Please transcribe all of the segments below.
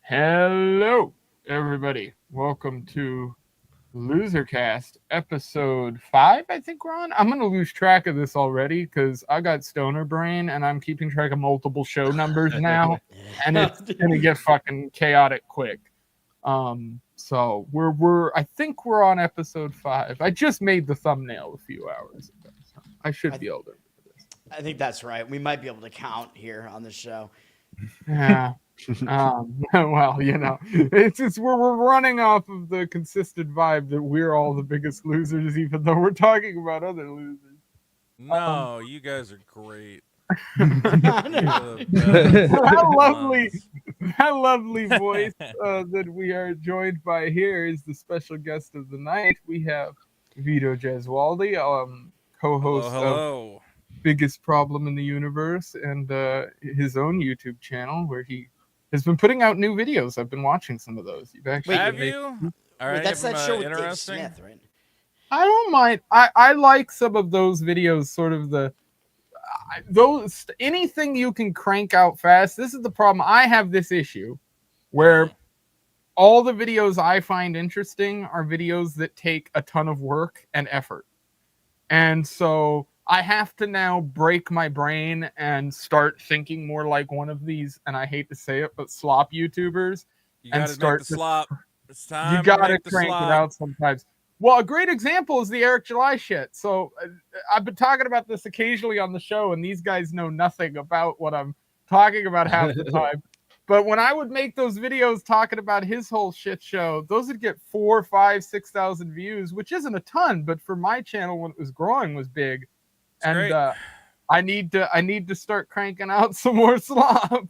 Hello, everybody. Welcome to LoserCast, episode 5, I think we're on. I'm going to lose track of this already because I got stoner brain and I'm keeping track of multiple show numbers now, and it's going to get fucking chaotic quick. So I think we're on episode 5. I just made the thumbnail a few hours ago, so I should be able to remember this. I think that's right. We might be able to count here on the show. Yeah. Well, it's we're running off of the consistent vibe that we're all the biggest losers, even though we're talking about other losers. No, you guys are great. That lovely voice that we are joined by here is the special guest of the night. We have Vito Gesualdi, co-host Hello. of Biggest Problem in the Universe and his own YouTube channel where he has been putting out new videos. I've been watching some of those. You've actually Have you? All right, that's that show with Dave interesting. Smith, right? I don't mind. I like some of those videos, sort of those anything you can crank out fast. This is the problem. I have this issue where all the videos I find interesting are videos that take a ton of work and effort. And so I have to now break my brain and start thinking more like one of these, and I hate to say it, but slop YouTubers. You gotta make the slop. It's time. You gotta make the crank slop. it out sometimes. Well, a great example is the Eric July shit. So I've been talking about this occasionally on the show, and these guys know nothing about what I'm talking about half the time. But when I would make those videos talking about his whole shit show, those would get 4, 5, 6,000 views, which isn't a ton, but for my channel when it was growing was big. It's and great. I need to start cranking out some more slop.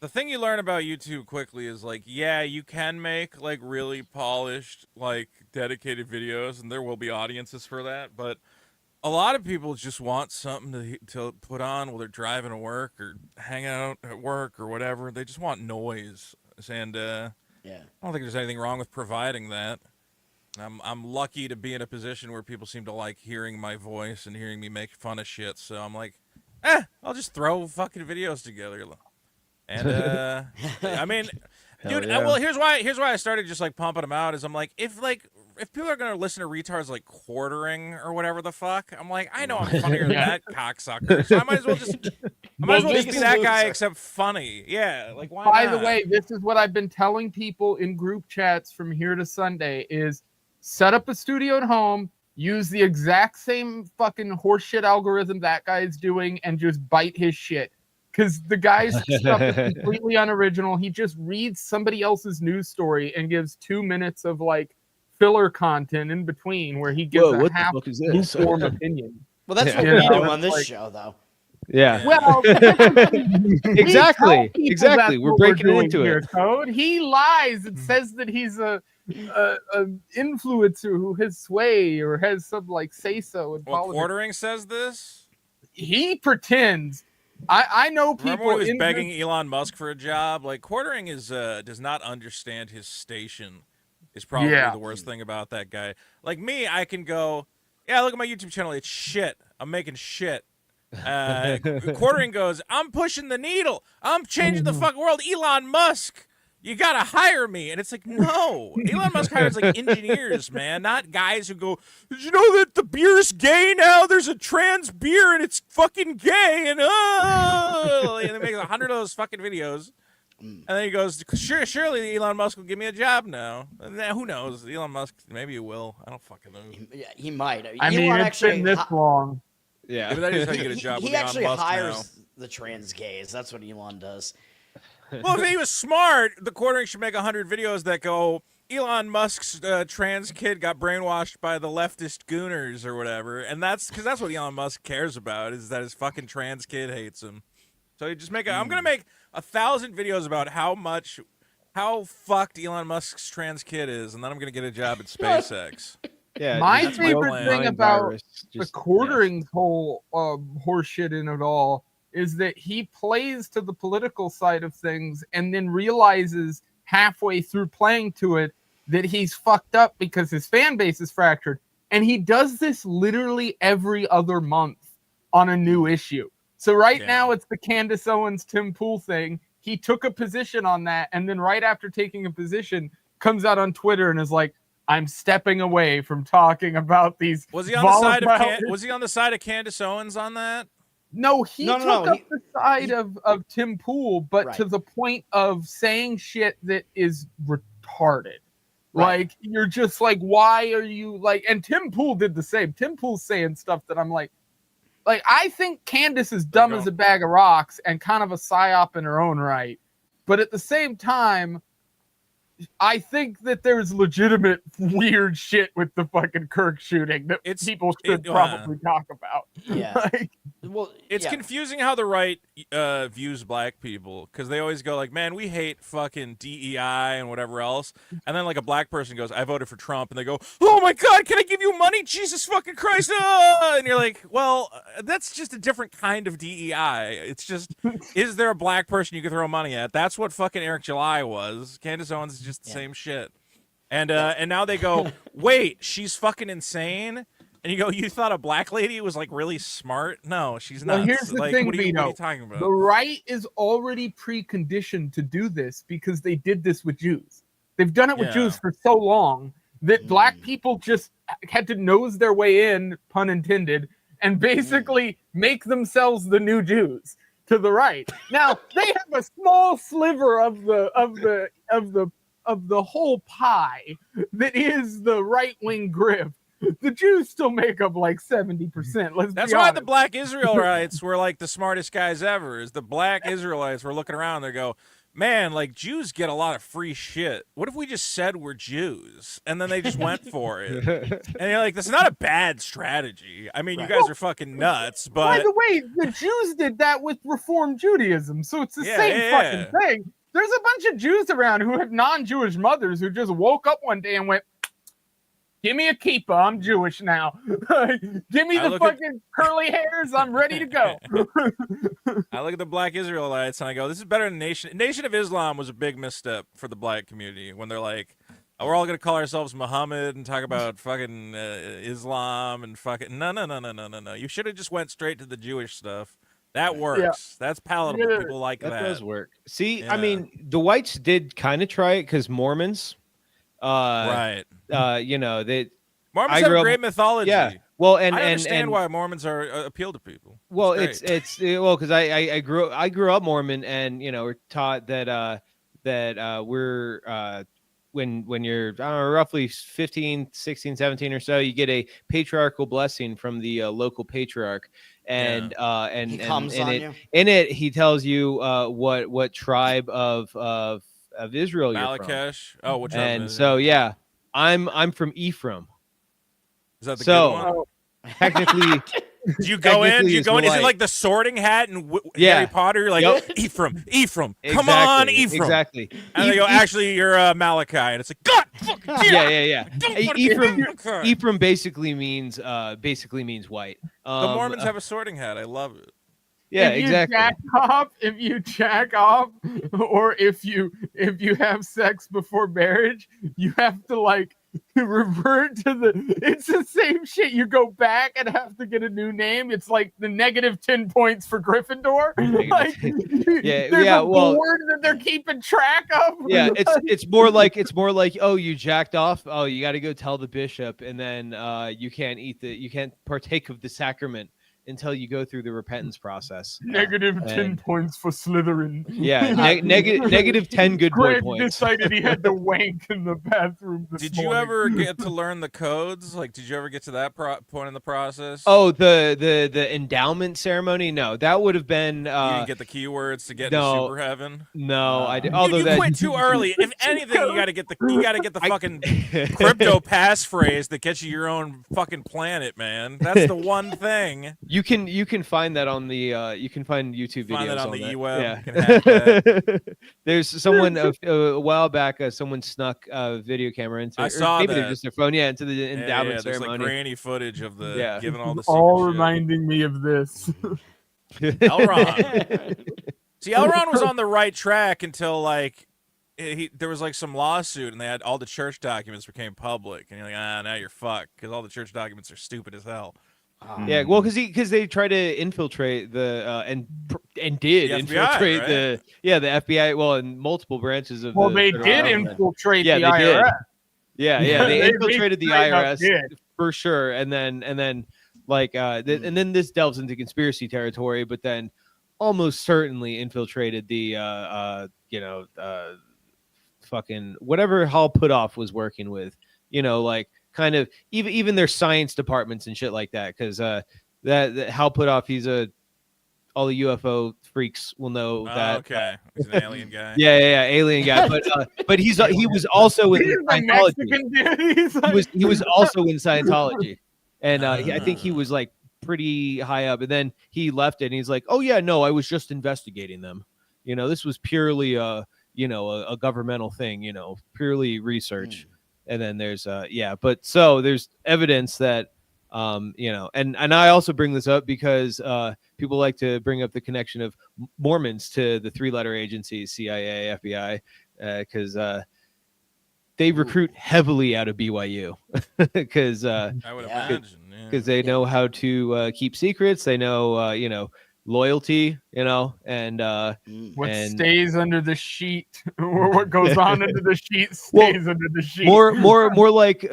The thing you learn about YouTube quickly is like, yeah, you can make like really polished, like dedicated videos, and there will be audiences for that. But a lot of people just want something to put on while they're driving to work or hang out at work or whatever. They just want noise, and I don't think there's anything wrong with providing that. I'm lucky to be in a position where people seem to like hearing my voice and hearing me make fun of shit. So I'm like, I'll just throw fucking videos together. And I mean, dude, yeah. well, here's why I started just like pumping them out. Is I'm like, if people are gonna listen to retards like quartering or whatever the fuck, I'm like, I know I'm funnier than that cocksucker, so I might as well just be that guy, except funny. Yeah, like why By not? the way, this is what I've been telling people in group chats from here to Sunday: is set up a studio at home, use the exact same fucking horseshit algorithm that guy's doing, and just bite his shit. Because the guy's stuff is completely unoriginal. He just reads somebody else's news story and gives 2 minutes of like filler content in between where he gives a half lukewarm opinion. Well, that's what we do on this show, though. Yeah. Well, exactly. We're breaking into here, it. Code. He lies and says that he's a influencer who has sway or has some like say so in politics. Quartering says this. He pretends. I know people. Remember when he was begging Elon Musk for a job? Like quartering is does not understand his station. Is probably the worst thing about that guy. Like me, I can go, yeah, look at my YouTube channel. It's shit. I'm making shit. Quartering goes, I'm pushing the needle. I'm changing the fucking world. Elon Musk, you gotta hire me. And it's like, no. Elon Musk hires like engineers, man, not guys who go, did you know that the beer's gay now? There's a trans beer and it's fucking gay. And they make 100 of those fucking videos. And then he goes, surely Elon Musk will give me a job now. And who knows? Elon Musk, maybe he will. I don't fucking know. Yeah, he might. I mean, it's been this long. Yeah, but that is how you get a job with he Elon actually Musk hires the trans gays. That's what Elon does. Well, if he was smart, the quartering should make 100 videos that go, Elon Musk's trans kid got brainwashed by the leftist gooners or whatever. And that's because that's what Elon Musk cares about, is that his fucking trans kid hates him. So you just make I'm going to make 1,000 videos about how fucked Elon Musk's trans kid is, and then I'm going to get a job at SpaceX. Yeah, my favorite thing about the quartering's whole horseshit in it all is that he plays to the political side of things and then realizes halfway through playing to it that he's fucked up because his fan base is fractured. And he does this literally every other month on a new issue. So now it's the Candace Owens, Tim Pool thing. he took a position on that, and then right after taking a position, comes out on Twitter and is like, "I'm stepping away from talking about these." Was he on the side of Was he on the side of Candace Owens on that? No, he took up the side of Tim Pool, but Right. to the point of saying shit that is retarded. Right. Like, you're just like, why are you like? And Tim Pool did the same. Tim Pool's saying stuff that I'm like, I think Candace is dumb as a bag of rocks and kind of a psyop in her own right. But at the same time, I think that there's legitimate weird shit with the fucking Kirk shooting that people should probably talk about. Yeah. Well, it's confusing how the right views black people, because they always go like, man, we hate fucking DEI and whatever else. And then like a black person goes, I voted for Trump. And they go, oh my God, can I give you money? Jesus fucking Christ. Ah! And you're like, well, that's just a different kind of DEI. It's just, is there a black person you can throw money at? That's what fucking Eric July was. Candace Owens is just the same shit. And now they go, wait, she's fucking insane? And you go, you thought a black lady was like really smart? No, she's not. Well, here's the thing, Vito. What are you talking about? The right is already preconditioned to do this because they did this with Jews. They've done it with Jews for so long that black people just had to nose their way in, pun intended, and basically make themselves the new Jews to the right. Now they have a small sliver of the whole pie that is the right wing grift. The Jews still make up like 70%. That's why the black Israelites were like the smartest guys ever. Is the black Israelites were looking around, they go, man, like Jews get a lot of free shit. What if we just said we're Jews? And then they just went for it. And you're like, that's not a bad strategy. I mean, you guys are fucking nuts, but... By the way, the Jews did that with Reform Judaism, so it's the same fucking thing. There's a bunch of Jews around who have non-Jewish mothers who just woke up one day and went, give me a kippah, I'm Jewish now. Give me the fucking curly hairs, I'm ready to go. I look at the black Israelites and I go, this is better than Nation of Islam was a big misstep for the black community when they're like, oh, we're all going to call ourselves Muhammad and talk about fucking Islam and fucking... No. You should have just went straight to the Jewish stuff. That works. Yeah. That's palatable. Yeah, people like that. That does work. See, I mean, the whites did kind of try it because Mormons... right. You know, they Mormons have great mythology. Yeah. Well, and I understand why Mormons are appeal to people. Well, it's because I grew up Mormon, and you know, we're taught that we're when you're I don't know, roughly 15, 16, 17 or so, you get a patriarchal blessing from the local patriarch, and he comes on you. In it he tells you what tribe of Israel you're from. Malakesh. Oh, which and so I'm from Ephraim. Is that the good one? Technically, do you go in? Is it like the Sorting Hat and Harry Potter? You're like, Ephraim, come on, Ephraim. Exactly. And they go, actually, you're Malachi. And it's like, God, fuck yeah. Ephraim basically means white. The Mormons have a Sorting Hat. I love it. Yeah, exactly. If you jack off, or if you have sex before marriage, you have to like revert to it's the same shit. You go back and have to get a new name. It's like the -10 points for Gryffindor. Like, there's a board that they're keeping track of. Yeah, it's more like oh, you jacked off. Oh, you got to go tell the bishop, and then you can't partake of the sacrament until you go through the repentance process. -10 points for Slytherin. Yeah, negative 10 good boy Greg points. decided he had to wank in the bathroom this Did morning. you ever get to learn the codes? Like, did you ever get to that point in the process? Oh, the endowment ceremony? No, that would have been... you didn't get the keywords to get into super heaven? No, I did. You quit too early. If anything, you got to get the fucking crypto passphrase that gets you your own fucking planet, man. That's the one thing. You can find that on the you can find YouTube videos. Find that on the eWeb. Yeah. You can hack that. There's someone a while back. Someone snuck a video camera into. I saw maybe that. they're just their phone. Yeah, into the endowment ceremony. There's like grainy footage of the giving all the all shit. reminding me of this. Elron. See, Elron was on the right track until like there was like some lawsuit, and they had all the church documents became public, and you're like, now you're fucked because all the church documents are stupid as hell. Yeah, well, because they try to infiltrate the and did The FBI, infiltrate right? the FBI. Well, in multiple branches of Well, the they federal did government. infiltrate Yeah, the they did. IRS. Yeah, they They infiltrated the straight up IRS did. for sure, and then like and then this delves into conspiracy territory, but then almost certainly infiltrated the fucking whatever Hal Puthoff was working with, like kind of even their science departments and shit like that, because that Hal Puthoff, he's all the UFO freaks will know that. Okay, he's an alien guy. Yeah, alien guy. But he was also in He's a Scientology. Mexican dude. He's like, He was also in Scientology, and I think he Ah. was like pretty high up. And then he left it, and he's like, "Oh yeah, no, I was just investigating them. This was purely a governmental thing. Purely research." And then there's but so there's evidence that and I also bring this up because people like to bring up the connection of Mormons to the 3-letter agencies, CIA, FBI, because they recruit heavily out of BYU because I would imagine. Yeah. they know how to keep secrets. They know loyalty, and what and stays under the sheet, or what goes on under the sheet stays Well, under the sheet. more like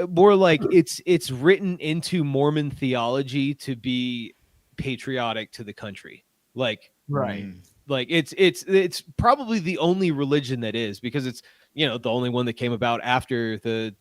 it's written into Mormon theology to be patriotic to the country. Like it's probably the only religion that is, because it's the only one that came about after the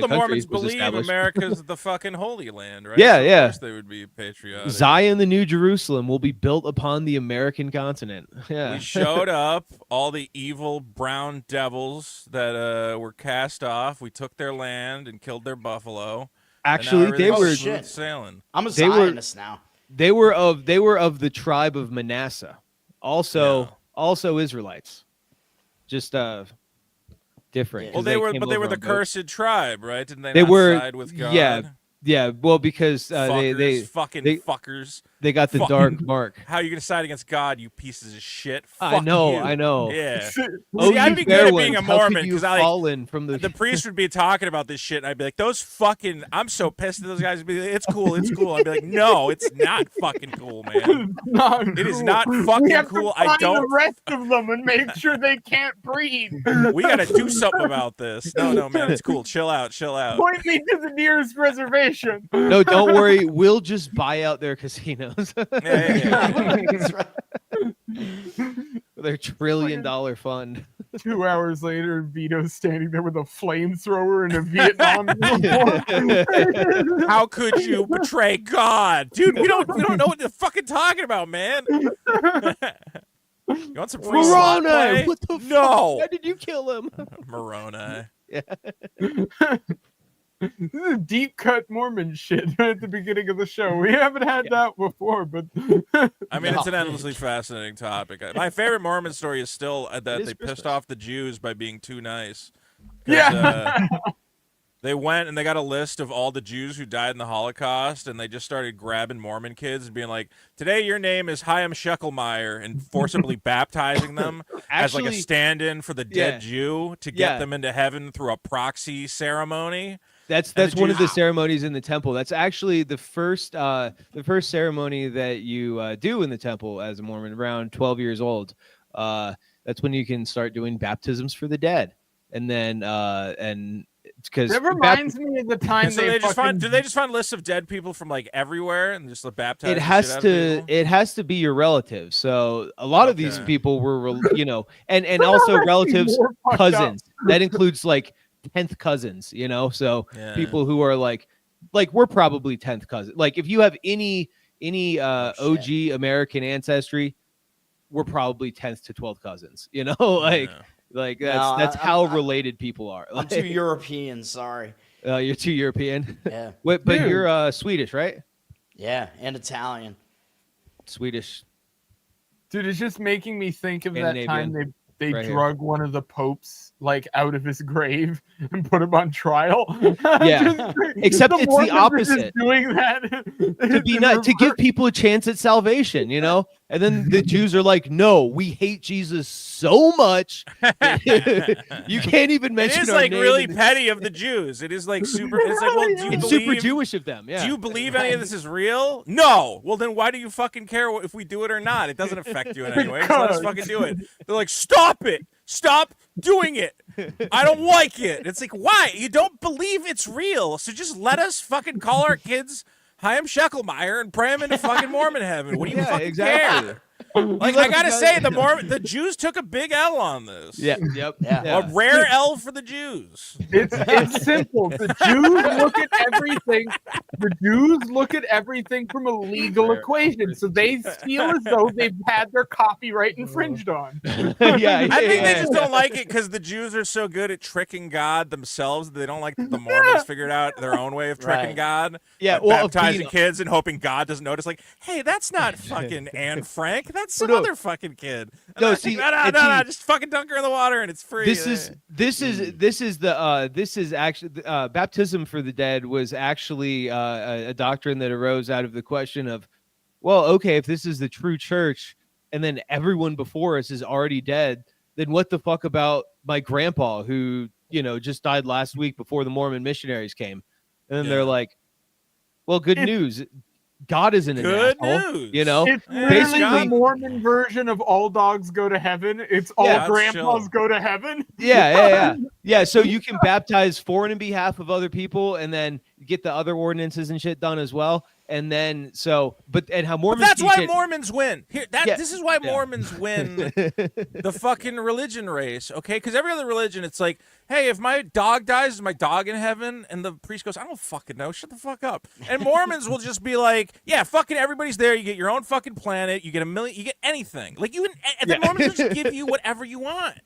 Mormons was believe established. America's the fucking Holy Land, right? Yeah, So yeah. Of course they would be patriotic. Zion, the New Jerusalem, will be built upon the American continent. Yeah, We showed up, all the evil brown devils that were cast off. We took their land and killed their buffalo. Actually, they were smooth sailing. I'm a Zionist now. They were of the tribe of Manasseh, also Israelites, just different. Well, they were the cursed tribe, right? Didn't they? They not were side with God? Yeah. Well, because fuckers. They got the dark mark. How are you gonna side against God, you pieces of shit? I know. Yeah. Oh, See, you I'd be fair good at ones, being a how could Mormon you because fallen from the priest would be talking about this shit, and I'd be like, "Those fucking, I'm so pissed at those guys." Would be like, "It's cool, it's cool." I'd be like, "No, it's not fucking cool, man. It is not fucking we have cool. To find I don't. the rest of them and make sure they can't breathe. We gotta do something about this. No, man, it's cool. Chill out. Point me to the nearest reservation. No, don't worry. We'll just buy out their casinos. Yeah. That's right. Their $1 trillion fund. 2 hours later, Vito's standing there with a flamethrower and a Vietnam uniform. How could you betray God, dude? We don't know what you're fucking talking about, man. You want some free slot play? Moroni, what the fuck? No. Why did you kill him? Moroni. This is deep cut Mormon shit right at the beginning of the show. We haven't had that before, but I mean, it's an endlessly fascinating topic. My favorite Mormon story is still that they pissed off the Jews by being too nice. yeah. They went and they got a list of all the Jews who died in the Holocaust, and they just started grabbing Mormon kids and being like, "Today your name is Chaim Sheckelmeyer," and forcibly baptizing them as like a stand-in for the dead Jew to get them into heaven through a proxy ceremony. That's one of the ceremonies in the temple. That's actually the first ceremony that you do in the temple as a Mormon around 12 years old. That's when you can start doing baptisms for the dead, and then because That reminds me of the time So they just find lists of dead people from like everywhere and just baptize. It has to be your relatives. So a lot of these people were, and also relatives, cousins. That includes like 10th cousins, so people who are like we're probably 10th cousin. Like if you have any OG American we're probably 10th to 12th cousins, like that's how related people are. I'm too European, sorry. You're too European. Yeah. But you're Swedish, right? Yeah, and Italian. Swedish. Dude, it's just making me think of that time they right drug one of the popes like out of his grave and put him on trial. Yeah. Except it's the Mormons are just opposite. doing that To be not to give people a chance at salvation, you know? And then the Jews are like, no, we hate Jesus so much. You can't even mention It is our like name really in this. petty of the Jews. It is like super. It's like, well, do you It's believe? super Jewish of them. Yeah. Do you believe any of this is real? No. Well, then why do you fucking care if we do it or not? It doesn't affect you in any way. Just let us fucking do it. They're like, stop it. Stop doing it. I don't like it. It's like, why? You don't believe it's real. So just let us fucking call our kids Chaim Sheckelmeyer and pray them into fucking Mormon heaven. What do you fucking care? Like, I gotta say, the Jews took a big L on this. Yeah. Yep. Yeah. A rare L for the Jews. It's simple. The Jews look at everything. The Jews look at everything from a legal equation, so they feel as though they've had their copyright infringed on. Yeah. I think they just don't like it because the Jews are so good at tricking God themselves. They don't like that the Mormons figured out their own way of tricking Right. God. Yeah, Like well, baptizing being- kids and hoping God doesn't notice. Like, hey, that's not fucking Anne Frank. That's some No. other fucking kid. And No, I see, think, and no, see- just fucking dunk her in the water and it's free. This is actually baptism for the dead was actually a doctrine that arose out of the question of, well, okay, if this is the true church and then everyone before us is already dead, then what the fuck about my grandpa who, you know, just died last week before the Mormon missionaries came? And then they're Yeah. like, well, good news. God isn't an Good asshole, news. you know? It's Yeah, literally God. the Mormon version of all dogs go to heaven. It's all Yeah, grandpas chill. go to heaven. Yeah. So you can baptize for and in behalf of other people, and then get the other ordinances and shit done as well. And then and how But Mormons that's teach why it- Mormons win. Here, Yeah. This is why Mormons win the fucking religion race, okay? Because every other religion, it's like, hey, if my dog dies, is my dog in heaven? And the priest goes, I don't fucking know. Shut the fuck up. And Mormons will just be like, yeah, fucking everybody's there. You get your own fucking planet. You get you get anything. Like and then Mormons will just give you whatever you want.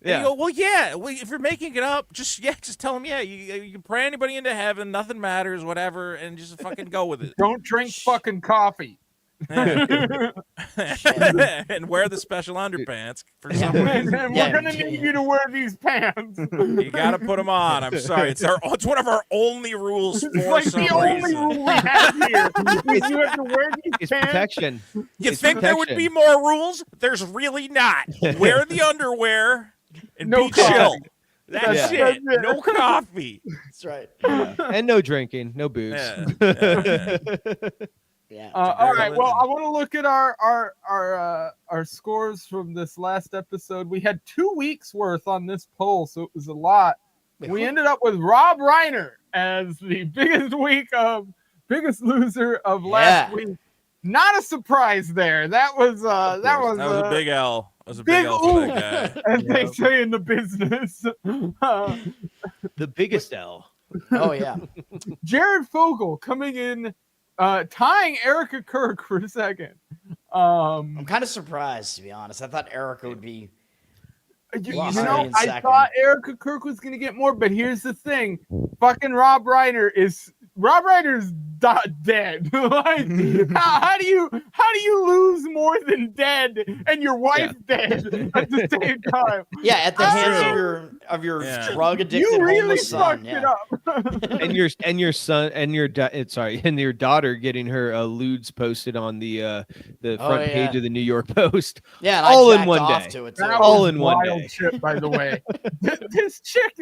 And you go, well, yeah. Well, if you're making it up, just tell them, yeah, you can pray anybody into heaven. Nothing matters, whatever, and just fucking go with it. Don't drink fucking coffee. And wear the special underpants for some reason. And Yeah. we're gonna need you to wear these pants. You gotta put them on. I'm sorry. It's one of our only rules It's for like some the only reason. rule we have here. Is you have to wear these It's pants. protection. You It's think there would be protection. more rules? There's really not. Wear the underwear and No be coffee. chill. That's Yeah. it. That's it. No coffee. That's right. And no drinking, no booze. Yeah. Yeah. All right. Well, religion. I want to look at our scores from this last episode. We had 2 weeks worth on this poll, so it was a lot. We ended up with Rob Reiner as the biggest loser of last Yeah. week. Not a surprise there. That was That was a big L. That was a big big L for ooh. that guy. as they say in the business. The biggest L. Oh yeah. Jared Fogle coming in, tying Erica Kirk for a second. I'm kind of surprised, to be honest. I thought Erica would be. You Lost know, me in I second. thought Erica Kirk was going to get more, but here's the thing: fucking Rob Reiner's dead. Like, how do you lose more than dead and your wife dead at the same time? Yeah, at the That's hands true. of your Yeah. drug addicted You really homeless son. fucked Yeah. it up. And your son and your daughter getting her lewds posted on the Oh, front yeah. page of the New York Post. Yeah, and All I in jacked one off day. to it too. That All was in one wild day. shit, by the way. this chick,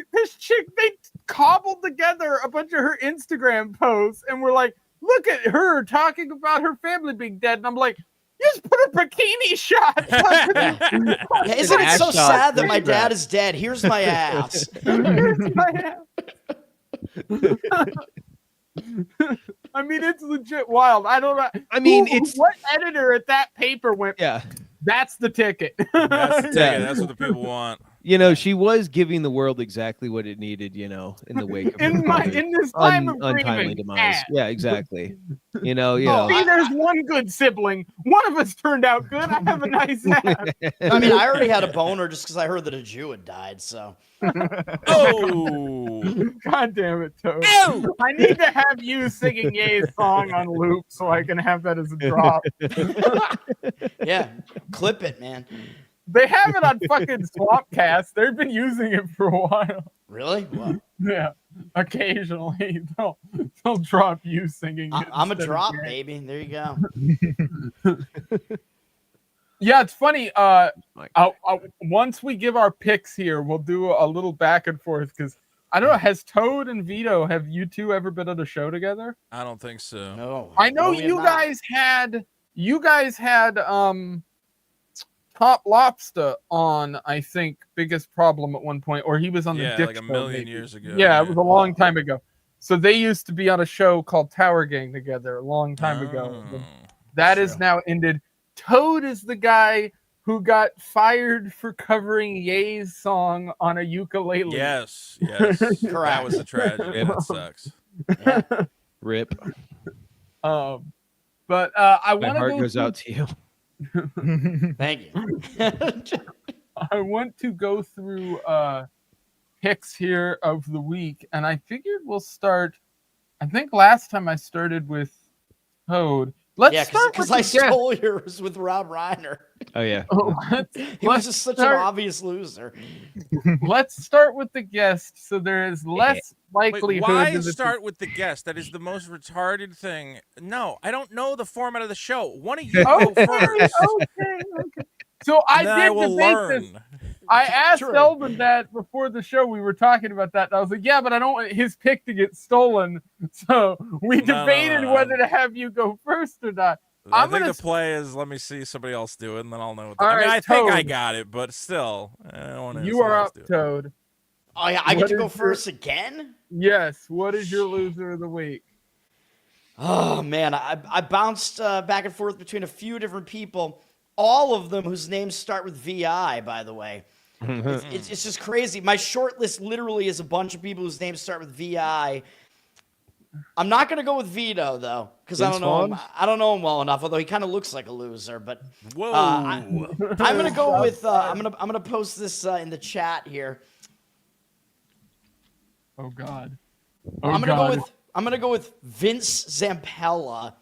they cobbled together a bunch of her Instagram posts and were like, look at her talking about her family being dead. And I'm like, just put a bikini shot. Yeah, isn't it ass so shot sad that my for dad is dead? Here's my ass. Here's my ass. I mean, it's legit wild. I don't know. I mean, Who- it's what editor at that paper went, yeah. that's the ticket. That's the ticket. Yeah. That's what the people want. You know, she was giving the world exactly what it needed, you know, in the wake of her in this time of untimely grieving. demise. ass. Yeah, exactly. You know, Oh, See, there's one good sibling. One of us turned out good. I have a nice ass. I mean, I already had a boner just because I heard that a Jew had died. So Oh. God damn it, Toad. Ew. I need to have you singing Ye's song on loop so I can have that as a drop. yeah, clip it, man. They have it on fucking Swampcast. They've been using it for a while. Really? What? Yeah, occasionally they'll drop you singing. I'm a instead of drop, Gary. baby. There you go. Yeah, it's funny. Once we give our picks here, we'll do a little back and forth because I don't know. Has Toad and Vito, have you two ever been on a show together? I don't think so. No. I know No, we have you not. guys had Top Lobster on, I think, Biggest Problem at one point, or he was on the Dick like a Show, million maybe. years ago. Yeah, it was a long time ago. So they used to be on a show called Tower Gang together a long time ago. Oh. That is now ended. Toad is the guy who got fired for covering Ye's song on a ukulele. Yes. Correct. That was a tragedy. That sucks. Yeah. Rip. But I My want to heart go goes through, out to you. Thank you. I want to go through picks here of the week, and I figured we'll start. I think last time I started with Toad. Let's start because with I the guest. stole yours with Rob Reiner. Oh yeah. He was just such an obvious loser. Let's start with the guest, so there is less Wait, likelihood. why that start with the guest? That is the most retarded thing. No, I don't know the format of the show. One of you go Okay, first. okay. So I And then I did will debate learn. this. I asked True. Elvin that before the show. We were talking about that. And I was like, yeah, but I don't want his pick to get stolen. So we debated no. whether to have you go first or not. I I'm think gonna the play is let me see somebody else do it, and then I'll know. All I mean, right, I think I Toad. got it, but still, I don't want to. You are up, Toad. Oh yeah, I What get to go is your- first again. Yes. What is your loser of the week? Oh man, I bounced back and forth between a few different people, all of them whose names start with VI. By the way, it's just crazy. My short list literally is a bunch of people whose names start with VI. I'm not gonna go with Vito though, because I Vince don't know him. Vaughn? I don't know him well enough. Although he kind of looks like a loser, but Whoa! I'm gonna go with. I'm gonna post this in the chat here. Oh God. I'm gonna go with Vince Zampella,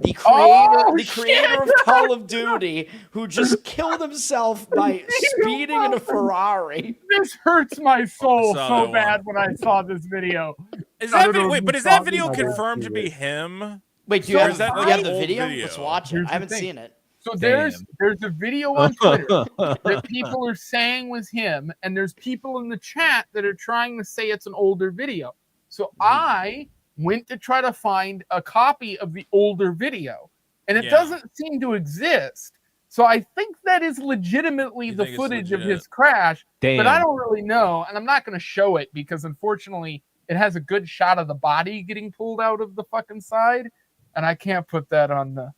the Oh, creator of Call of Duty, who just killed himself by speeding in a Ferrari. This hurts my soul saw so that bad when I saw this video. Is I that don't know if but you is that saw video this. confirmed to be him? Wait, do you So have, is that do you like have the old video? video? Let's watch it. Here's I the haven't thing. seen it. So there's a video on Twitter that people are saying was him, and there's people in the chat that are trying to say it's an older video. So I went to try to find a copy of the older video, and it Yeah. doesn't seem to exist. So I think that is legitimately You the think it's footage of legit? his crash, Damn. but I don't really know, and I'm not going to show it because unfortunately it has a good shot of the body getting pulled out of the fucking side, and I can't put that on the.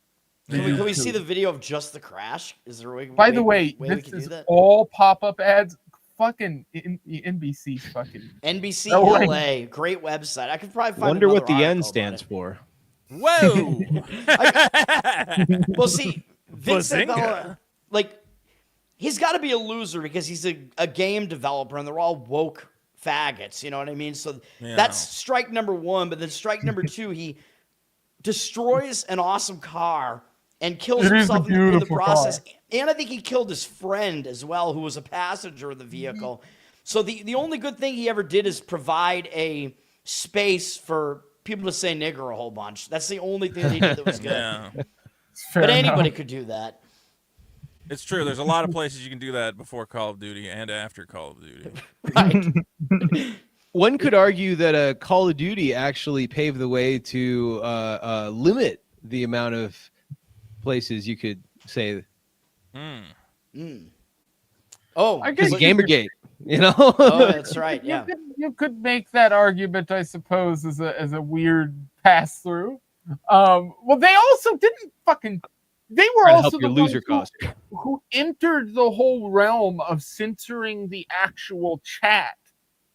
Can we see the video of just the crash? Is there a way? By the way, we this can do is that? all pop-up ads. Fucking NBC fucking. NBC No way. LA, great website. I could probably find. Wonder what another the N article stands about for. Whoa! it. Well, see, Vince Bazinga. Zampella, like, he's got to be a loser because he's a game developer and they're all woke faggots. You know what I mean? So Yeah. that's strike number one. But then strike number two, he destroys an awesome car and kills It is himself a in the beautiful process. And I think he killed his friend as well, who was a passenger of the vehicle. So the only good thing he ever did is provide a space for people to say nigger a whole bunch. That's the only thing that he did that was good. Yeah, Fair But anybody enough. could do that. it's true. There's a lot of places you can do that before Call of Duty and after Call of Duty. Right. One could argue that Call of Duty actually paved the way to limit the amount of places you could say. Oh, I guess so- Gamergate, you know? oh, that's right. You Yeah. you could make that argument, I suppose, as a weird pass through. Well, they also didn't fucking. They were Trying to also help your the loser ones cost. who entered the whole realm of censoring the actual chat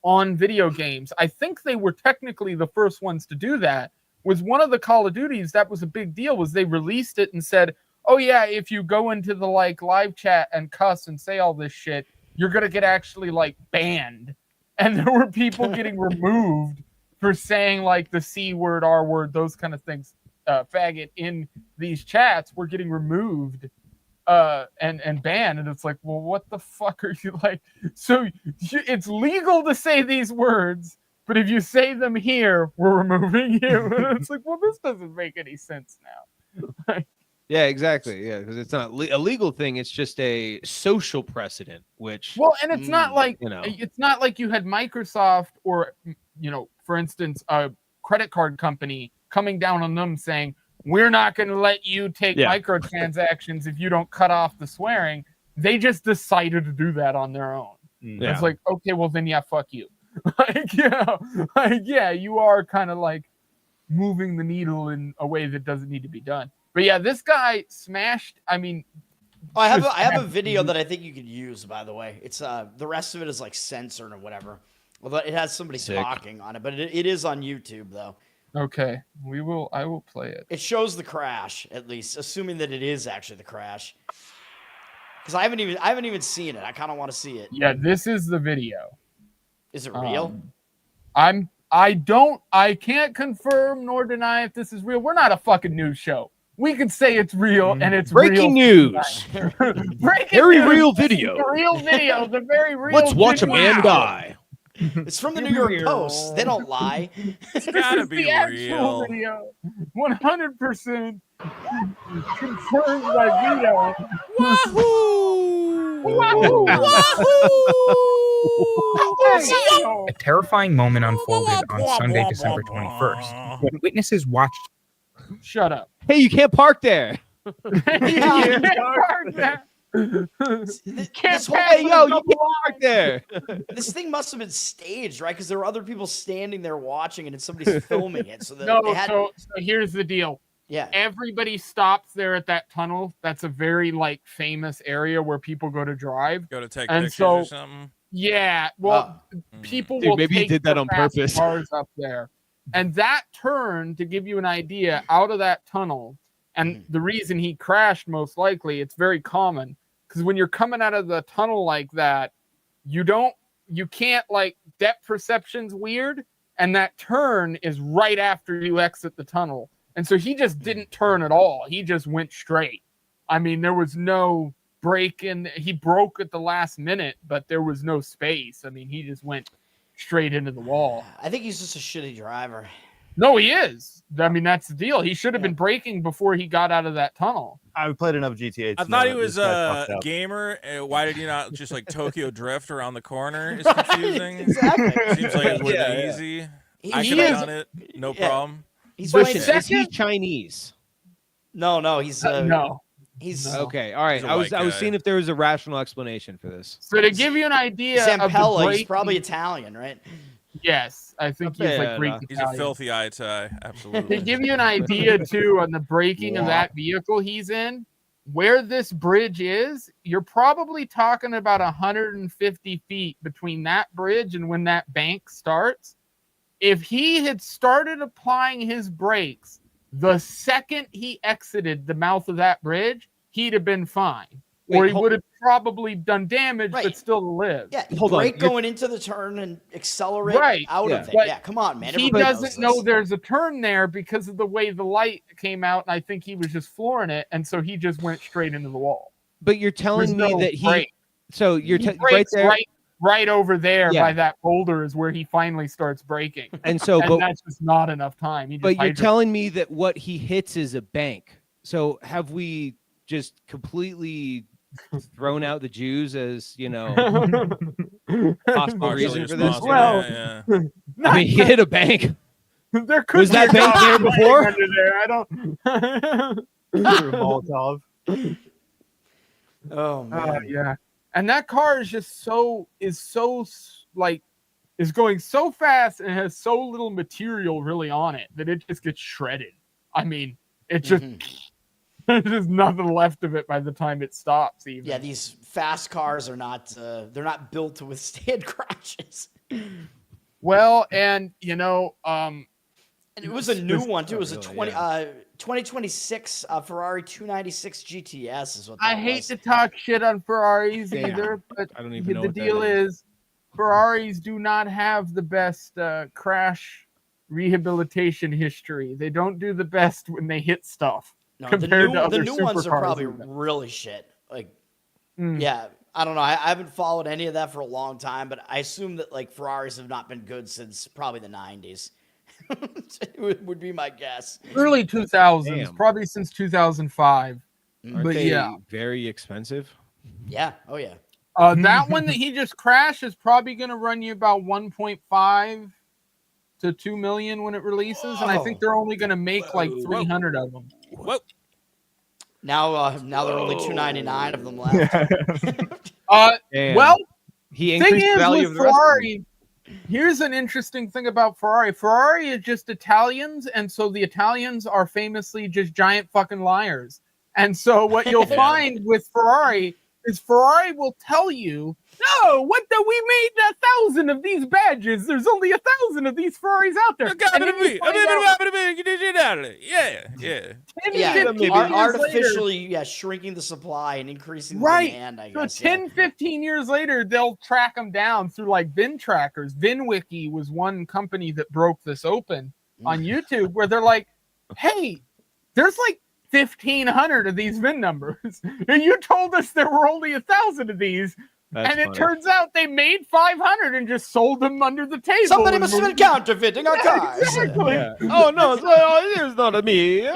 on video games. I think they were technically the first ones to do that. Was one of the Call of Duties that was a big deal. Was they released it and said, "Oh yeah, if you go into the like live chat and cuss and say all this shit, you're gonna get actually like banned." And there were people getting removed for saying like the C word, R word, those kind of things, faggot in these chats were getting removed and banned. And it's like, well, what the fuck are you like? So it's legal to say these words, but if you say them here, we're removing you. And it's like, well, this doesn't make any sense now. Yeah, exactly. Yeah, because it's not a legal thing. It's just a social precedent, which well, and it's not like it's not like you had Microsoft or for instance, a credit card company coming down on them saying, we're not going to let you take microtransactions if you don't cut off the swearing. They just decided to do that on their own. Yeah. It's like, okay, well then, fuck you. You are kind of like moving the needle in a way that doesn't need to be done. But yeah, this guy smashed. I mean, I have a video that I think you could use. By the way, it's the rest of it is like censored or whatever. Although it has somebody talking on it, but it is on YouTube though. Okay, I will play it. It shows the crash, at least, assuming that it is actually the crash. Because I haven't even seen it. I kind of want to see it. Yeah, this is the video. Is it real? I can't confirm nor deny if this is real. We're not a fucking news show. We could say it's real and it's breaking real. News. Very real video. The real video. The very real. Let's watch a man die. It's from the New York Post. They don't lie. It's gotta be real. Video. 100% confirmed by Vito. Wahoo! Wahoo! Wahoo! A terrifying moment unfolded on Sunday, December 21st, when witnesses watched. Shut up. Hey, you can't park there. You can't park there. Hey, yo, you can't park there. This thing must have been staged, right? Because there were other people standing there watching it, and somebody's filming it. So so here's the deal. Yeah. Everybody stops there at that tunnel. That's a very famous area where people go to drive. Go to take pictures or something. Yeah. Well, people Dude, will maybe take he did that on purpose. Cars up there. And that turn, to give you an idea, out of that tunnel, and the reason he crashed most likely, it's very common, because when you're coming out of the tunnel like that, you can't depth perception's weird, and that turn is right after you exit the tunnel. And so he just didn't turn at all. He just went straight. I mean, there was no break in. He broke at the last minute, but there was no space. I mean, he just went straight into the wall. I think he's just a shitty driver. No, he is. I mean, that's the deal. He should have been braking before he got out of that tunnel. I played enough GTA. I thought he was a gamer. Why did he not just Tokyo drift around the corner? It's confusing. Exactly. Seems like it would have been easy. I could have done it. No problem. He's Is he Chinese? No, he's no. He's okay. All right. I was seeing if there was a rational explanation for this. So to give you an idea, Zampella, he's probably Italian, right? Yes, I think he's Greek. He's a filthy eye tie. Absolutely. To give you an idea too on the braking of that vehicle he's in, where this bridge is, you're probably talking about 150 feet between that bridge and when that bank starts. If he had started applying his brakes the second he exited the mouth of that bridge, he'd have been fine. Or he would have probably done damage, but still lived. Yeah, brake going into the turn and accelerate out of it. Yeah, come on, man. He doesn't know there's a turn there because of the way the light came out, and I think he was just flooring it, and so he just went straight into the wall. But you're telling me that brake. So you're right there. Right over there by that boulder is where he finally starts braking. And so but that's just not enough time. But you're telling me that what he hits is a bank. So have we just completely thrown out the Jews as, possible reason for this? Well, I mean, he hit a bank. There could was that bank there before? Under there. I don't. Molotov. Oh man. Yeah. And that car is just is going so fast and has so little material really on it that it just gets shredded. I mean, it just there's just nothing left of it by the time it stops. Even these fast cars are not they're not built to withstand crashes. Well, and and it was a new one too. It was a 2026 Ferrari 296 GTS is what that I hate to talk shit on Ferraris either, but I don't even know the deal is Ferraris do not have the best crash rehabilitation history. They don't do the best when they hit stuff. No, compared to other the new ones are supercars probably even. really shit. Like, Mm. yeah, I don't know. I haven't followed any of that for a long time, but I assume that like Ferraris have not been good since probably the 90s. would be my guess. Early 2000s, Damn. probably since 2005. Aren't But they yeah. very expensive? Yeah. Oh yeah. That one that he just crashed is probably going to run you about 1.5 to 2 million when it releases, and I think they're only going to make like 300 of them. Whoa. Now they're only $299 of them left. Damn. Well, he thing increased the is value with of the rest of them. Ferrari, here's an interesting thing about Ferrari. Ferrari is just Italians, and so the Italians are famously just giant fucking liars. And so what you'll find with Ferrari is Ferrari will tell you, no, we made 1,000 of these badges. There's only 1,000 of these Ferraris out there. And then you find out Yeah. 10, Yeah, 15 years later, artificially shrinking the supply and increasing the demand, I guess. So 10, 15 years later, they'll track them down through like VIN trackers. VinWiki was one company that broke this open on YouTube where they're like, hey, there's like 1,500 of these VIN numbers. And you told us there were only 1,000 of these. That's and it funny. turns out they made 500 and just sold them under the table. Somebody must have been counterfeiting our cars. Exactly. Yeah. Oh no, it's not a me.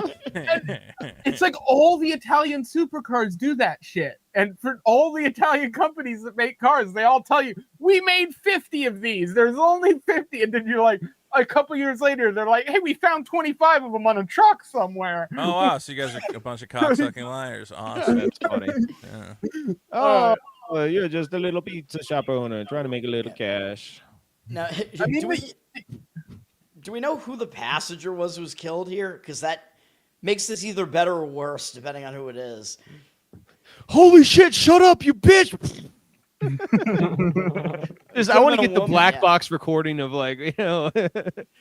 It's like all the Italian supercars do that shit. And for all the Italian companies that make cars, they all tell you, we made 50 of these. There's only 50. And then you're like, a couple years later, they're like, hey, we found 25 of them on a truck somewhere. Oh, wow. So you guys are a bunch of cocksucking liars. Awesome. That's funny. Yeah. Oh, you're just a little pizza shop owner trying to make a little cash. Now, do we know who the passenger was who was killed here? Because that makes this either better or worse, depending on who it is. Holy shit! Shut up, you bitch! I want to get the black box recording of like,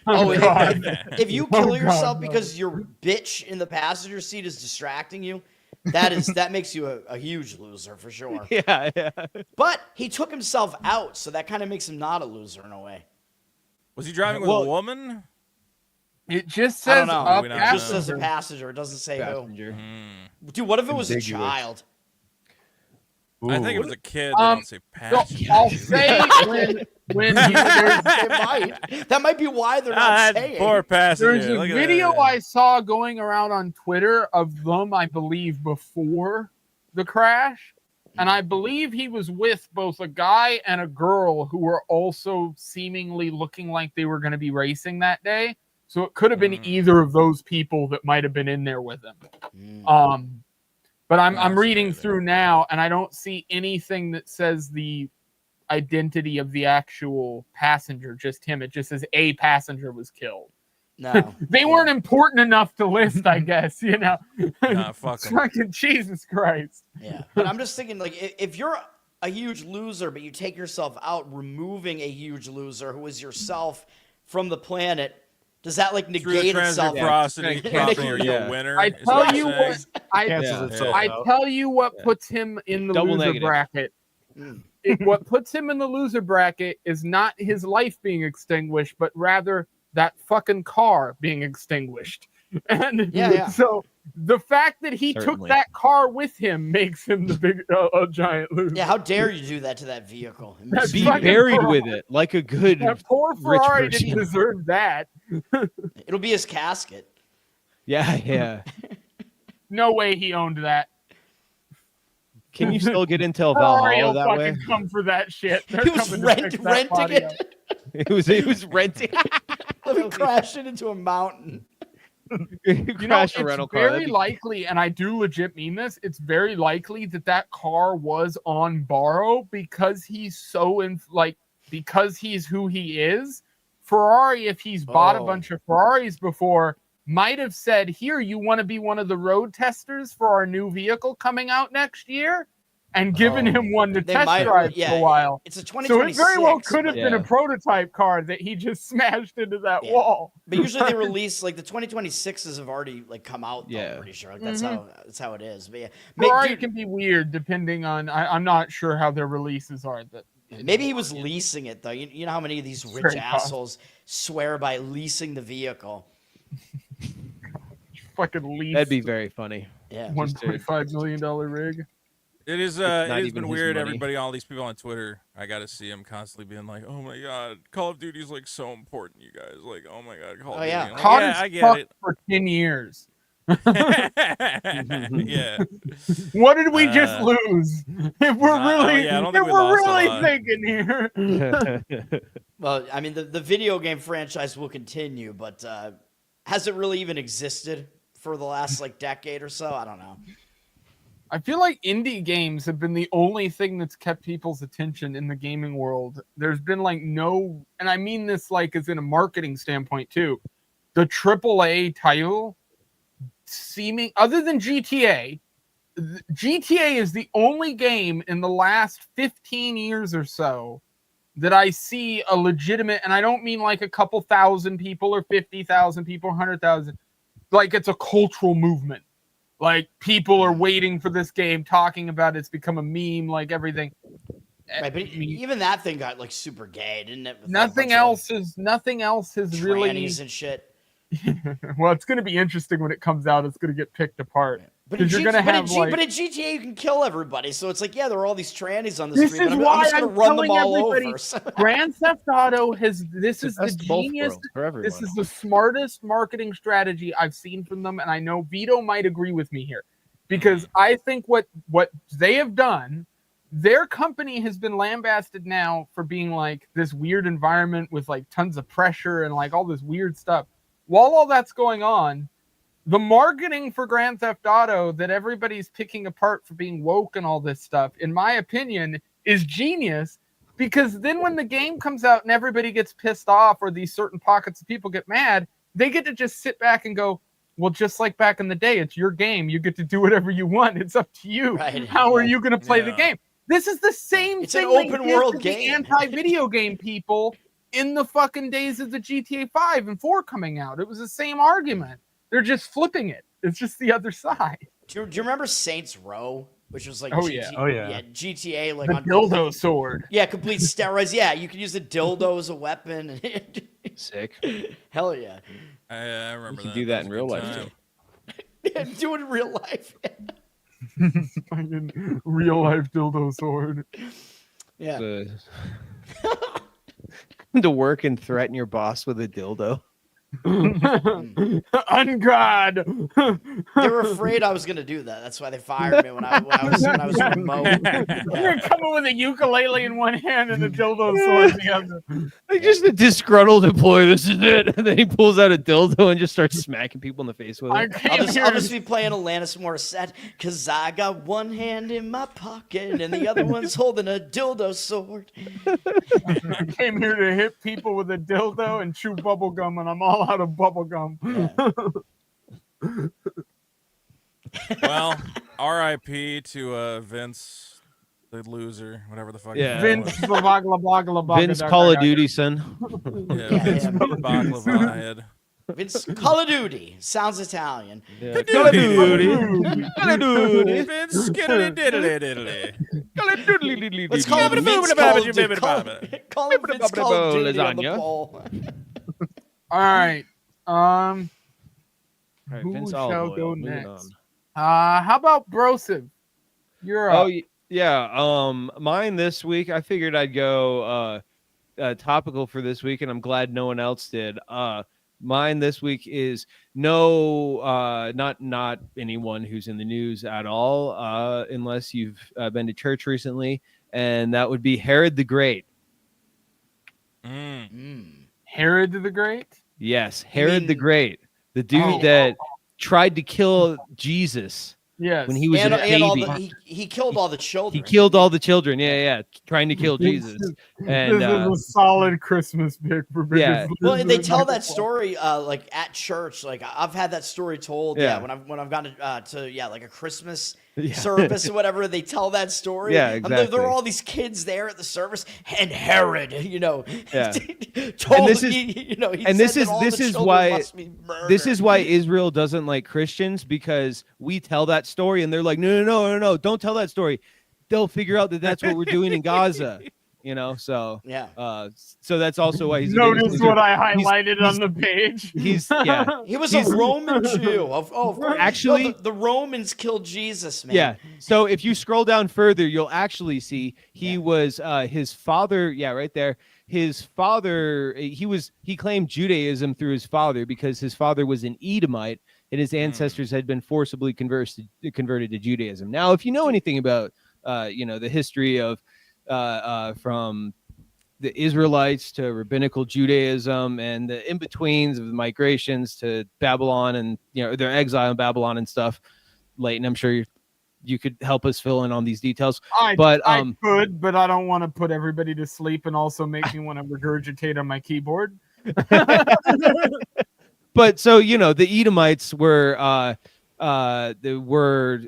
If you kill yourself because your bitch in the passenger seat is distracting you, that makes you a huge loser for sure. Yeah. But he took himself out, so that kind of makes him not a loser in a way. Was he driving with a woman? It just I says don't know. We It don't just know. says a passenger. It doesn't say Passenger. who. Dude, what if it was a Ambiguous. child? I think it was a kid. They don't say So passenger. I'll say when That might be why they're not saying. Poor passenger. there's a Look at video that. I saw going around on Twitter of them, I believe, before the crash. And I believe he was with both a guy and a girl who were also seemingly looking like they were going to be racing that day. So it could have been either of those people that might have been in there with him. But I'm reading through now, and I don't see anything that says the identity of the actual passenger, just him. It just says a passenger was killed. No. They weren't important enough to list, I guess, Nah, fuck 'em. Fucking Jesus Christ. Yeah. But I'm just thinking, like, if you're a huge loser, but you take yourself out, removing a huge loser who is yourself from the planet, does that like Through the negate transit itself? process, are you a winner? I is tell what you you're what, saying? Cancels itself I out. tell you what puts him in the Double loser negative. bracket. What puts him in the loser bracket is not his life being extinguished, but rather that fucking car being extinguished. And so the fact that he took Certainly. that car with him makes him the big a giant loser. Yeah, how dare you do that to that vehicle? That's Be fucking buried Ferrari. with it like a good That poor rich Ferrari person. didn't deserve that. It'll be his casket. Yeah. No way he owned that. Can you still get into Ferrari Valhalla will that fucking way? come for that shit. They're He was coming to fix that renting body it. up. He was renting. Let me crash it into a mountain. You know, Crash it's a rental car. very That'd be- likely, and I do legit mean this, it's very likely that that car was on borrow because he's so because he's who he is. Ferrari, if he's bought a bunch of Ferraris before, might have said, here, you want to be one of the road testers for our new vehicle coming out next year? And given him one to They test might- drive yeah, for a while. It's a So 2026. it very well could have been Yeah. a prototype car that he just smashed into that Yeah. wall. But usually they release like the 2026s have already like come out. Though, Yeah. I'm pretty sure like, that's how it is. But yeah, Ferrari dude, can be weird depending on. I'm not sure how their releases are. That maybe he was leasing it though. You know how many of these rich Very assholes swear by leasing the vehicle. fucking lease. That'd be very funny. Yeah. $1.5 million rig. It is. not It has even been his weird. money. Everybody, all these people on Twitter, I gotta see them constantly being like, "Oh my god, Call of Duty is like so important, you guys." Like, "Oh my god, Call of Duty." yeah. I'm like, COD yeah, has I get sucked it. for 10 years. Yeah. What did we just lose? If we're Yeah, I don't think we lost a lot. thinking here. Well, I mean, the video game franchise will continue, but has it really even existed for the last like decade or so? I don't know. I feel like indie games have been the only thing that's kept people's attention in the gaming world. There's been like no, and I mean this like as in a marketing standpoint too. The AAA title seeming other than GTA, GTA is the only game in the last 15 years or so that I see a legitimate, and I don't mean like a couple thousand people or 50,000 people, 100,000, like it's a cultural movement. Like people are waiting for this game, talking about it. It's become a meme, like everything. Right, but even that thing got like super gay, didn't it? With, Nothing else has really. trannies and shit. Well, it's going to be interesting when it comes out. It's going to get picked apart. But in, you're gonna have, but in GTA, you can kill everybody. So it's like, yeah, there are all these trannies on the This street. is But why I'm just going to run them telling all everybody, over. So. Grand Theft Auto has. This is the best of both genius. worlds for everyone. This is the smartest marketing strategy I've seen from them, and I know Vito might agree with me here, because I think what they have done. Their company has been lambasted now for being like this weird environment with like tons of pressure and like all this weird stuff. While all that's going on, the marketing for Grand Theft Auto that everybody's picking apart for being woke and all this stuff, in my opinion, is genius, because then when the game comes out and everybody gets pissed off or these certain pockets of people get mad, they get to just sit back and go, well, just like back in the day, it's your game. You get to do whatever you want. It's up to you. Right. How are you going to play the game? This is the same It's thing. an open world the game. Anti-video game people in the fucking days of the GTA 5 and 4 coming out. It was the same argument. They're just flipping it. It's just the other side. Do you remember Saints Row, which was like GTA, like the on dildo sword. Yeah, complete steroids. Yeah, you could use the dildo as a weapon. Sick. Hell yeah. I remember You that. can do that in was a real good life time. too. Yeah, do it in real life. Fucking real life dildo sword. Yeah. To work and threaten your boss with a dildo. Ungod. They were afraid I was gonna do that. That's why they fired me when I was remote. You're coming with a ukulele in one hand and a dildo sword in the other. Like just a disgruntled employee. This is it. And then he pulls out a dildo and just starts smacking people in the face with I it. came here I'll to just be playing Alanis Morissette, cause I got one hand in my pocket and the other one's holding a dildo sword. I came here to hit people with a dildo and chew bubble gum, and I'm all out of bubble gum. Yeah. Well, R.I.P. to Vince, the loser, whatever the fuck. Yeah. Vince Vince Call of Duty, son. Vince Baklava head. It's Call of Duty. Sounds Italian. Yeah. Call of Duty. Call of Duty. Vince diddly. Let's call it Vince Call of Duty. Call it Vince Call of Duty on the Lasagna. poll. All right. All right, Who Vince shall Olive go Oil, moving next? on. How about Brosive? You're up. Yeah. Mine this week, I figured I'd go topical for this week, and I'm glad no one else did. Mine this week is not anyone who's in the news at all, unless you've been to church recently, and that would be Herod the Great. Herod the Great? Yes, Herod the Great, the dude that tried to kill Jesus. Yes. When he was a baby. He killed all the children. He killed all the children. Yeah, trying to kill Jesus. And this is a solid Christmas pick for Biggest Yeah. Well, Loser. they tell that story like at church. Like I've had that story told. Yeah. When I've gone to like a Christmas service or whatever, they tell that story. Yeah, And exactly. there are all these kids there at the service, and Herod, Yeah. told this is- he and said this that is- all this the is children why- must be murdered. This is why Israel doesn't like Christians, because we tell that story and they're like, no, don't tell that story. They'll figure out that that's what we're doing in Gaza. you know. So Yeah. so that's also why he's a Notice biggest what loser. I highlighted on the page. He's yeah. He was a Roman Jew. Of course. Actually, no, the Romans killed Jesus, man. Yeah. So if you scroll down further, you'll actually see he was his father. Yeah, right there. His father. He claimed Judaism through his father because his father was an Edomite and his ancestors had been forcibly converted to Judaism. Now, if you know anything about the history of from the Israelites to rabbinical Judaism and the in-betweens of the migrations to Babylon and their exile in Babylon and stuff, Leighton, I'm sure you could help us fill in on these details. I could, but I don't want to put everybody to sleep and also make me want to regurgitate on my keyboard. But so the Edomites were they were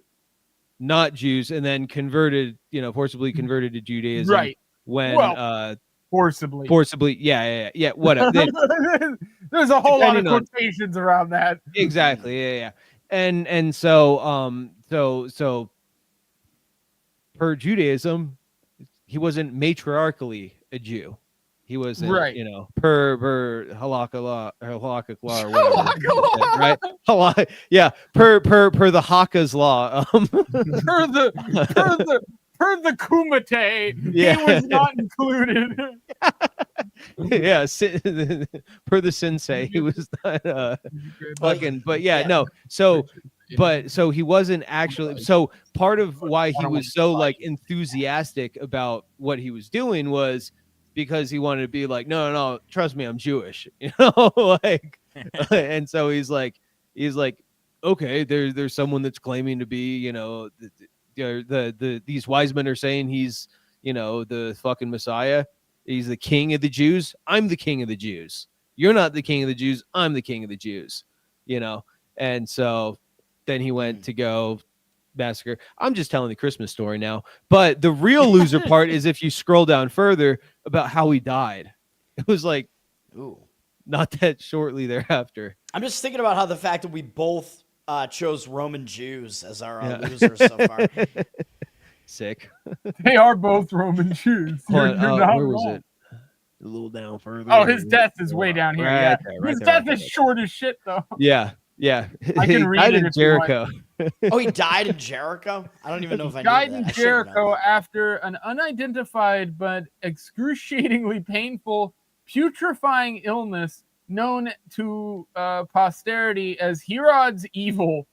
not Jews and then converted, forcibly converted to Judaism. Right. When forcibly, yeah, whatever. There's a whole lot of quotations around that. Exactly, yeah. And so per Judaism, he wasn't matriarchally a Jew. He wasn't, right. Per halakha law or whatever. Right? Yeah, per the Hakka's law. Per the Kumite, he was not included. Yeah, per the sensei, he was not fucking. But yeah, no. So he wasn't actually. So part of why he was so enthusiastic about what he was doing was because he wanted to be like, no, trust me, I'm Jewish, and so he's like, okay, there's someone that's claiming to be, these wise men are saying he's, the fucking Messiah. He's the king of the Jews. I'm the king of the Jews. You're not the king of the Jews. I'm the king of the Jews, And so then he went to go massacre. I'm just telling the Christmas story now. But the real loser part is if you scroll down further about how he died. It was like, not that shortly thereafter. I'm just thinking about how the fact that we both chose Roman Jews as our losers so far. Sick. They are both Roman Jews. You're not where was wrong. it? A little down further. Oh, his death is way down here. Right Yeah, there, his death is short as shit, though. Yeah. I can read it in Jericho. Oh, he died in Jericho? I don't even know if I knew died that. in Jericho after an unidentified but excruciatingly painful, putrefying illness known to posterity as Herod's evil.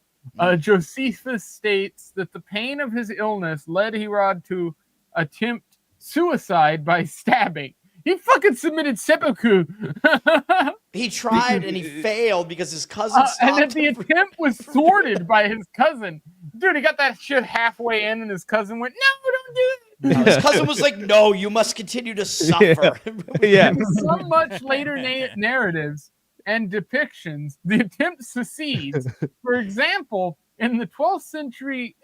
Josephus states that the pain of his illness led Herod to attempt suicide by stabbing. He fucking submitted seppuku. He tried and he failed because his cousin stopped and then the attempt was thwarted by his cousin. Dude, he got that shit halfway in and his cousin went, no, don't do it. No, his cousin was like, no, you must continue to suffer. Yeah. Some much later narratives and depictions, the attempt succeeds. For example, in the 12th century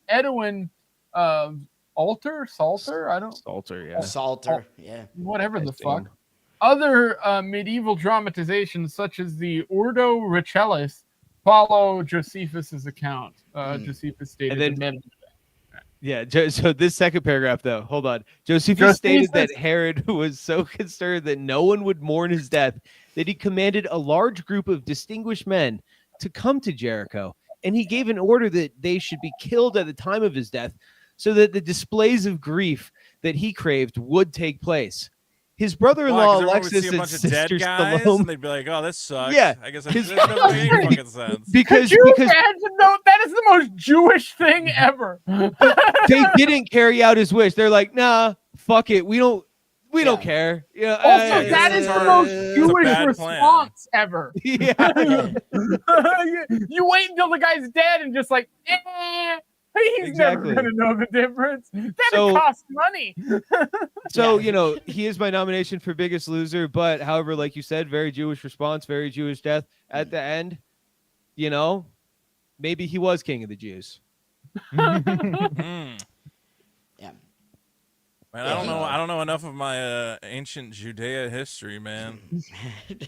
Edwin Salter, yeah. Whatever the fuck. Other medieval dramatizations, such as the Ordo Recellis, follow Josephus's account. Josephus stated and then, so this second paragraph, though, hold on. Josephus stated that Herod was so concerned that no one would mourn his death that he commanded a large group of distinguished men to come to Jericho, and he gave an order that they should be killed at the time of his death, so that the displays of grief that he craved would take place. His brother-in-law Alexis and sister Salome, and they'd be like, "Oh, this sucks." Yeah, I guess that doesn't make any fucking sense. Could you imagine though? That is the most Jewish thing ever. They didn't carry out his wish. They're like, "Nah, fuck it. We don't care." Yeah. Also, that is the most Jewish response ever. Yeah. You wait until the guy's dead and just like, he's never gonna know the difference. That costs money. So he is my nomination for biggest loser, but however, like you said, very Jewish response, very Jewish death. At the end, maybe he was king of the Jews. Yeah. Man, Yeah, I don't know enough of my ancient Judea history, man.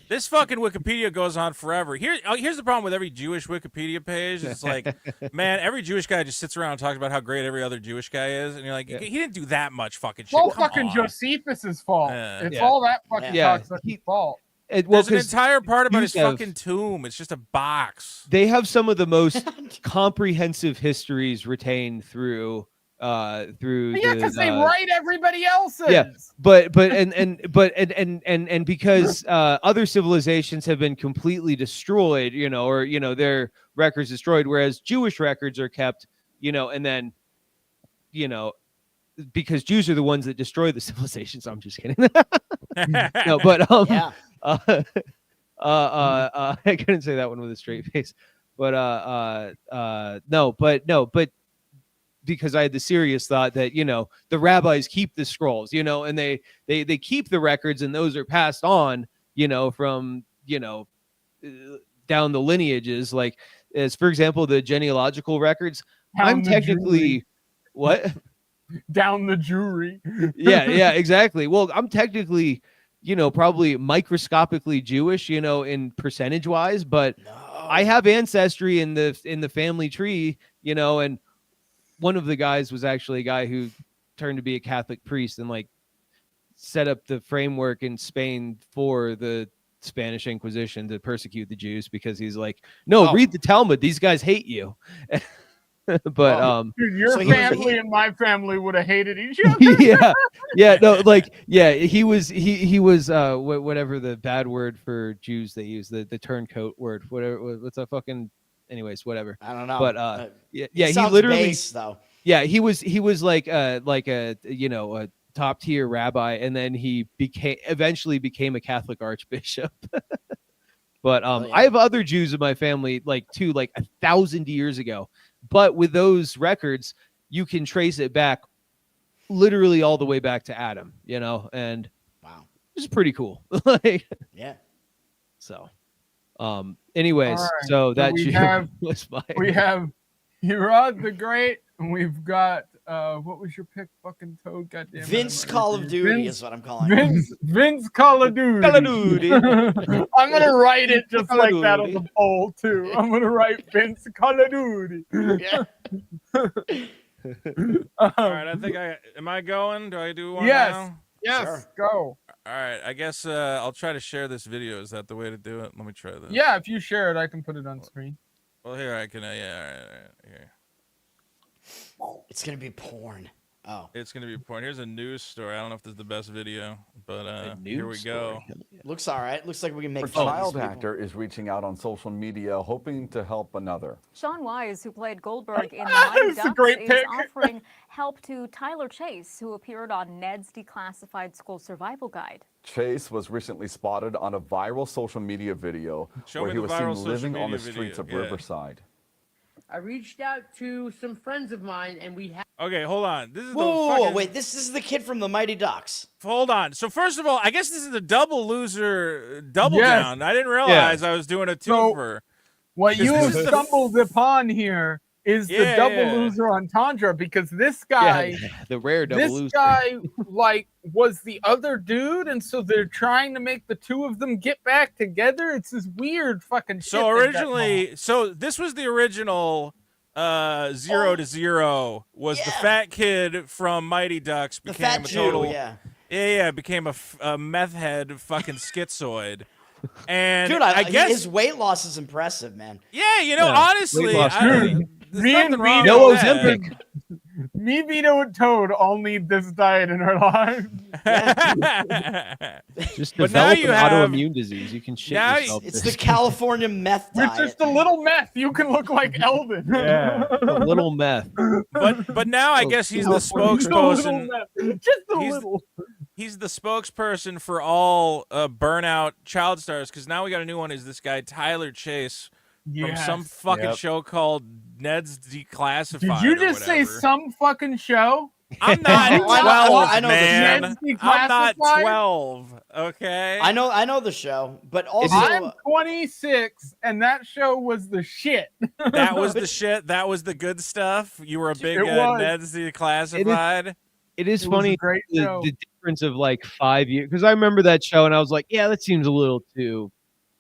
This fucking Wikipedia goes on forever. Here's the problem with every Jewish Wikipedia page. It's like, man, every Jewish guy just sits around and talks about how great every other Jewish guy is, and you're like, he didn't do that much fucking shit. It's all Come fucking on. Josephus's fault. Yeah. It's Yeah. all that fucking Yeah. cocksucker's fault. There's an entire part about his Jews have- fucking tomb. It's just a box. They have some of the most comprehensive histories retained through Yeah, the because they write everybody else's. Yeah. but because other civilizations have been completely destroyed, or their records destroyed, whereas Jewish records are kept, and then because Jews are the ones that destroy the civilizations. I'm just kidding. No, but Yeah. I couldn't say that one with a straight face, but no, but because I had the serious thought that the rabbis keep the scrolls, and they keep the records, and those are passed on, from down the lineages, like as for example the genealogical records. I'm technically what down the Jewry. yeah, exactly. Well, I'm technically probably microscopically Jewish, in percentage wise, but I have ancestry in the family tree, and one of the guys was actually a guy who turned to be a Catholic priest and like set up the framework in Spain for the Spanish Inquisition to persecute the Jews, because he's like, no, read the Talmud. These guys hate you. But dude, your So family and my family would have hated each other. he was whatever the bad word for Jews they use, the turncoat word, whatever. What's a fucking, anyways, whatever. I don't know. But he sounds literally base, though. yeah, he was like a a top tier rabbi, and then he eventually became a Catholic archbishop. But I have other Jews in my family, like 1,000 years ago. But with those records, you can trace it back literally all the way back to Adam, and Wow, it's pretty cool. Like, yeah. so, anyways, All right, so that we Jew have- was mine. We have Herod the Great, and we've got what was your pick? Fucking Toad, goddamn. Vince Call of Duty is what I'm calling it. Vince Call of Duty. Call of Duty. I'm gonna write it just Call of like that on Duty. the poll too. I'm gonna write Vince Call of Duty. Yeah. All right, I think am I going? Do I do one Yes. now? Yes, Sure. go. All right, I guess I'll try to share this video. Is that the way to do it? Let me try this. Yeah, if you share it, I can put it on screen. Well, here I can. Yeah, all right, here. It's gonna be porn. Oh, It's gonna be porn. Here's a news story. I don't know if this is the best video, but here we go. looks all right. Looks like we can make A fun of child these people. actor is reaching out on social media hoping to help another. Sean Wise, who played Goldberg in The Mighty That's a Ducks, great is pick. offering help to Tyler Chase, who appeared on Ned's Declassified School Survival Guide. Chase was recently spotted on a viral social media video Show where me he the was viral seen social living on the media streets video, of yeah. Riverside. I reached out to some friends of mine, and we have. Okay, hold on. This is Whoa, the fucking... wait! This is the kid from the Mighty Ducks. Hold on. So first of all, I guess this is a double loser, double Yes. down. I didn't realize I was doing a So- twofer. What you This is the- stumbled upon here is the Yeah, double yeah. loser entendre, because this guy, the rare double this loser. guy, like, was the other dude, and so they're trying to make the two of them get back together. It's this weird fucking shit. So they got originally, so this was the original 0 to 0 was the Yeah. fat kid from Mighty Ducks The became fat a Jew. total Yeah. became a meth head fucking schizoid. And Dude, I guess his weight loss is impressive, man. yeah, honestly, weight loss. there's Me and nothing wrong Vito- No with that. Ozempic. Me, Vito, and Toad all need this diet in our lives. Just But now develop you an have- autoimmune disease. You can shit now yourself. It's the California meth With diet. just a little meth, you can look like Eldon. a little meth. but now I guess he's the Just a little spokesperson. meth. Just a He's- little. He's the spokesperson for all burnout child stars, because now we got a new one. Is this guy Tyler Chase from some fucking Yep. show called Ned's Declassified? Did you or just say whatever. some fucking show? I'm not I know- 12, I know the man. Ned's I'm not Declassified? 12. Okay. I know the show, but also I'm 26, and that show was the shit. That was the shit. That was the good stuff. You were a big It was. Ned's Declassified. It is It was a funny great show. the difference of like 5 years, because I remember that show and I was like, yeah, that seems a little too.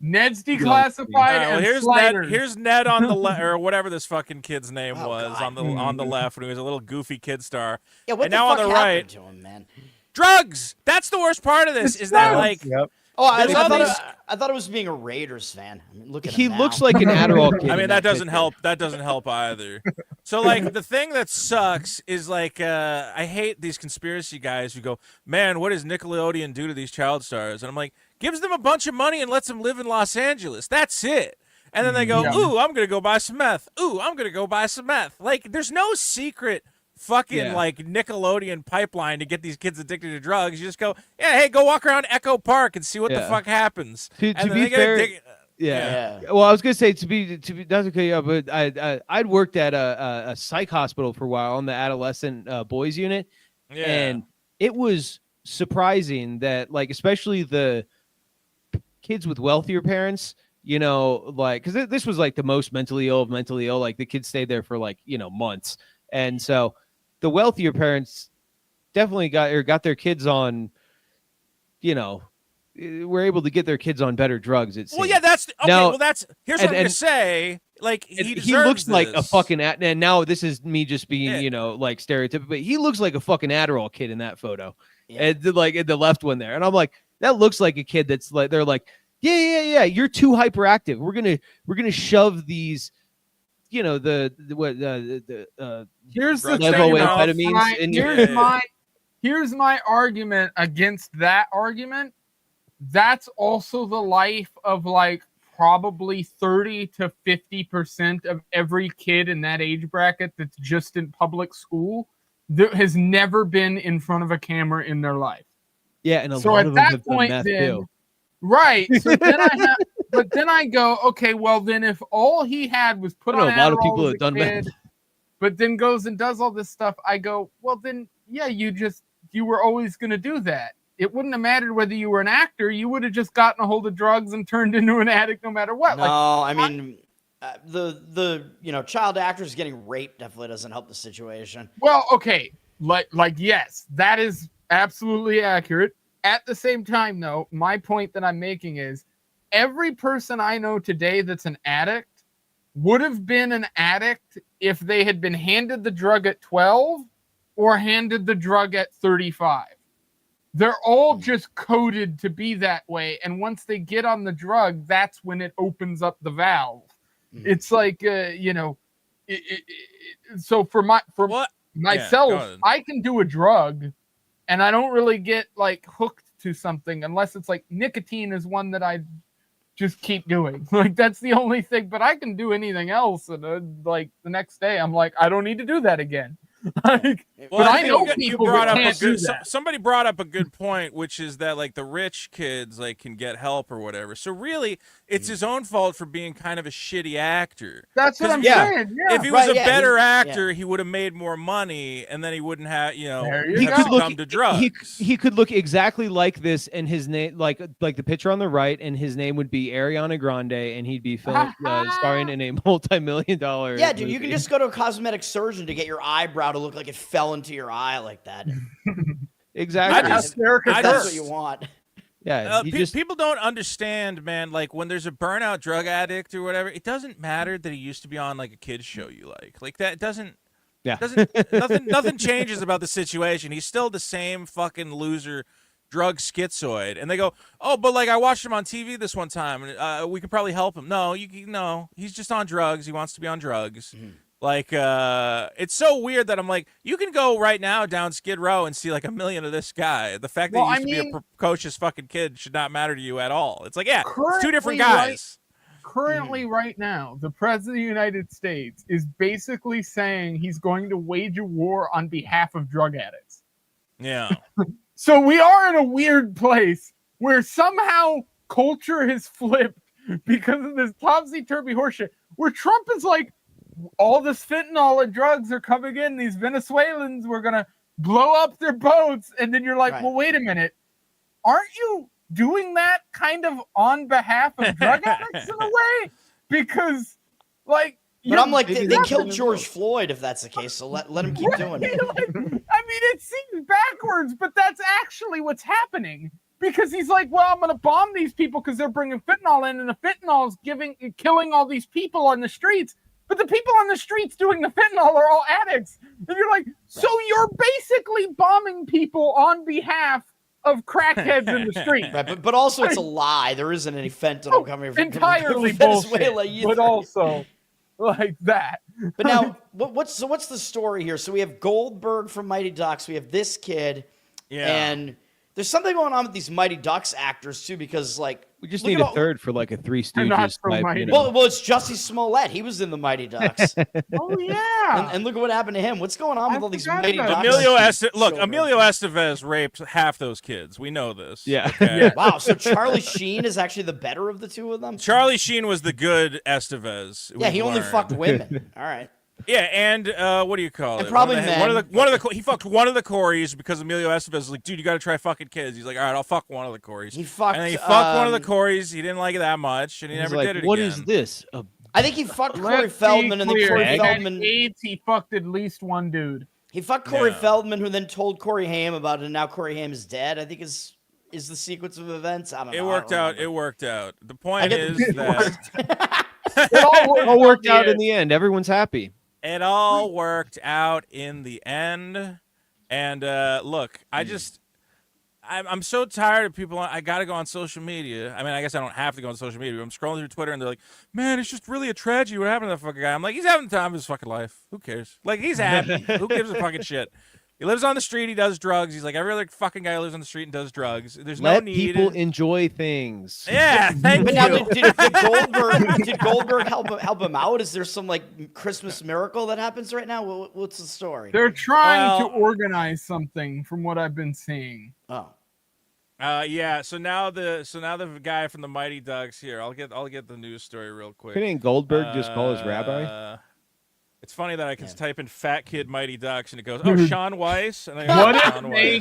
Ned's All Declassified All right, well, and here's Sliders. Ned. Here's Ned on the left, or whatever this fucking kid's name Oh, was God. on the left when he was a little goofy kid star. Yeah, what And the now fuck on the happened right, to him, man? drugs. That's the worst part of this. Is that like? Yep. Oh, I There's all thought, these- I thought it was being a Raiders fan. I mean, look at He him now. looks like an Adderall kid. I mean, in that doesn't picture. help. That doesn't help either. So, like, the thing that sucks is, like, I hate these conspiracy guys who go, man, what does Nickelodeon do to these child stars? And I'm like, gives them a bunch of money and lets them live in Los Angeles. That's it. And then they go, ooh, I'm going to go buy some meth. Ooh, I'm going to go buy some meth. Like, there's no secret fucking, like, Nickelodeon pipeline to get these kids addicted to drugs. You just go, yeah, hey, go walk around Echo Park and see what the fuck happens. To And then be they get fair, addicted. Yeah. Well, I was gonna say to be that's okay. Yeah, but I'd worked at a psych hospital for a while on the adolescent boys unit, and it was surprising that, like, especially the kids with wealthier parents, you know, like, because this was like the most mentally ill of mentally ill. Like the kids stayed there for like, you know, months, and so the wealthier parents definitely got their kids on, you know, were able to get their kids on better drugs. It seems. Well, yeah, that's okay. Now, well, that's here's what I'm gonna say. Like he looks like a this. fucking and now this is me just being you know, like, stereotypical, but he looks like a fucking Adderall kid in that photo, and like in the left one there, and I'm like, that looks like a kid that's like, they're like, yeah, you're too hyperactive. We're gonna shove these, you know, here's the levoamphetamines in your. Here's my argument against that argument. That's also the life of like probably 30 to 50% of every kid in that age bracket that's just in public school that has never been in front of a camera in their life. Yeah, and so lot at of them that have done point, meth then, too. right? So then but then I go, okay, well then if all he had was put on a lot of people Adderall as have a done kid, meth. but then goes and does all this stuff, I go, well then, yeah, you were always going to do that. It wouldn't have mattered whether you were an actor. You would have just gotten a hold of drugs and turned into an addict no matter what. No, I mean, the you know, child actors getting raped definitely doesn't help the situation. Well, okay, like yes, that is absolutely accurate. At the same time, though, my point that I'm making is every person I know today that's an addict would have been an addict if they had been handed the drug at 12 or handed the drug at 35. They're all just coded to be that way. And once they get on the drug, that's when it opens up the valve. It's like, you know, so for myself, I can do a drug and I don't really get like hooked to something unless it's like nicotine is one that I just keep doing. Like that's the only thing, but I can do anything else. And like the next day I'm like, I don't need to do that again. Like, well, but I know people brought that up can't a good, do that. somebody brought up a good point, which is that like the rich kids like can get help or whatever. So really, it's his own fault for being kind of a shitty actor. That's what I'm saying. Yeah. If he was a better actor, he would have made more money, and then he wouldn't have, you know, He could succumb to drugs. He could look exactly like this, and his name, like the picture on the right, and his name would be Ariana Grande, and he'd be starring in a multi-million-dollar. Yeah, dude, movie. you can just go to a cosmetic surgeon to get your eyebrow to look like it fell into your eye like that. Exactly. That's what you want. Yeah, people don't understand, man. Like when there's a burnout drug addict or whatever, it doesn't matter that he used to be on like a kids show you like. Like that doesn't. Yeah. Nothing changes about the situation. He's still the same fucking loser, drug schizoid. And they go, oh, but like I watched him on TV this one time, and we could probably help him. No, no, he's just on drugs. He wants to be on drugs. Like, it's so weird that I'm like, you can go right now down Skid Row and see like a million of this guy. The fact that he used to be a precocious fucking kid should not matter to you at all. It's like, yeah, it's two different guys. Currently, right now, the President of the United States is basically saying he's going to wage a war on behalf of drug addicts. Yeah. So we are in a weird place where somehow culture has flipped because of this topsy-turvy horseshit, where Trump is like, all this fentanyl and drugs are coming in. These Venezuelans were going to blow up their boats. And then you're like, well, wait a minute. Aren't you doing that kind of on behalf of drug addicts in a way? Because, like... But I'm like, they killed George Floyd if that's the case, so let him keep doing it. I mean, it seems backwards, but that's actually what's happening. Because he's like, well, I'm going to bomb these people because they're bringing fentanyl in, and the fentanyl is killing all these people on the streets. But the people on the streets doing the fentanyl are all addicts. And you're like, so you're basically bombing people on behalf of crackheads in the street. Right, but also it's a lie. There isn't any fentanyl coming from entirely Venezuela bullshit, but also like that. But now, what's the story here? So we have Goldberg from Mighty Ducks. We have this kid, and there's something going on with these Mighty Ducks actors too, because like we just need a third for like a Three Stooges type. You know. Well, it's Jussie Smollett. He was in the Mighty Ducks. Oh yeah. And look at what happened to him. What's going on with all these Mighty Ducks? Emilio Estevez raped half those kids. We know this. Yeah. Okay? Wow. So Charlie Sheen is actually the better of the two of them. Charlie Sheen was the good Estevez. Yeah, he only fucked women. All right. Yeah, and what do you call it? Probably men. He fucked one of the Corys because Emilio Estevez was like, dude, you got to try fucking kids. He's like, all right, I'll fuck one of the Corys. He fucked. And then he fucked one of the Corys. He didn't like it that much, and he never did it What again. is this? I think he fucked Corey Feldman, and then Corey Feldman. AIDS, he fucked at least one dude. He fucked Corey Feldman, who then told Corey Haim about it, and now Corey Haim is dead. I think is the sequence of events. I don't know. It worked out. The point is that it all worked out in the end. Everyone's happy. It all worked out in the end. And look, I'm so tired of people. I got to go on social media. I mean, I guess I don't have to go on social media. But I'm scrolling through Twitter, and they're like, man, it's just really a tragedy. What happened to that fucking guy? I'm like, he's having the time of his fucking life. Who cares? Like, he's happy. Who gives a fucking shit? He lives on the street. He does drugs. He's like every other fucking guy who lives on the street and does drugs. There's no need. Let people enjoy things. Yeah, thank you. Now, did Goldberg help him out? Is there some like Christmas miracle that happens right now? What's the story? They're trying to organize something, from what I've been seeing. Oh. Yeah. So now the guy from the Mighty Ducks here. I'll get the news story real quick. Couldn't Goldberg just call his rabbi? It's funny that I can type in "fat kid Mighty Ducks" and it goes, "Oh, Sean Weiss." And what if they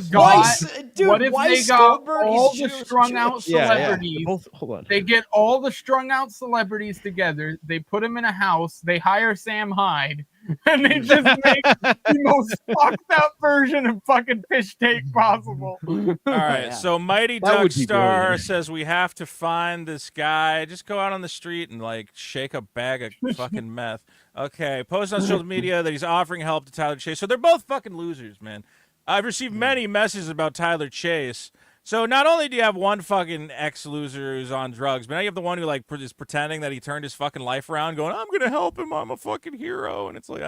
got all the strung out celebrities? Yeah. Hold on. They get all the strung out celebrities together. They put them in a house. They hire Sam Hyde, and they just make the most fucked up version of fucking Fish Take possible. All right, so Mighty Duck Star says we have to find this guy. Just go out on the street and like shake a bag of fucking meth. Okay, post on social media that he's offering help to Tyler Chase. So they're both fucking losers, man. I've received many messages about Tyler Chase. So not only do you have one fucking ex-loser who's on drugs, but now you have the one who like is pretending that he turned his fucking life around, going, "I'm gonna help him. I'm a fucking hero." And it's like,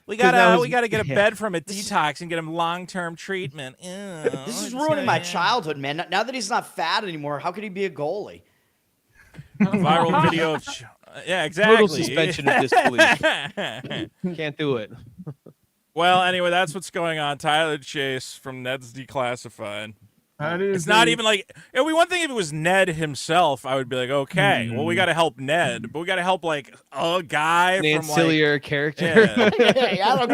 we gotta get a bed from a detox and get him long-term treatment. This is ruining my childhood, man. Now that he's not fat anymore, how could he be a goalie? Viral video of. Yeah, exactly. Total suspension of disbelief. Can't do it. Well, anyway, that's what's going on. Tyler Chase from Ned's Declassified. It's not even like one thing if it was Ned himself, I would be like, okay, well, we got to help Ned, but we got to help like a guy an from ancillary character. Yeah,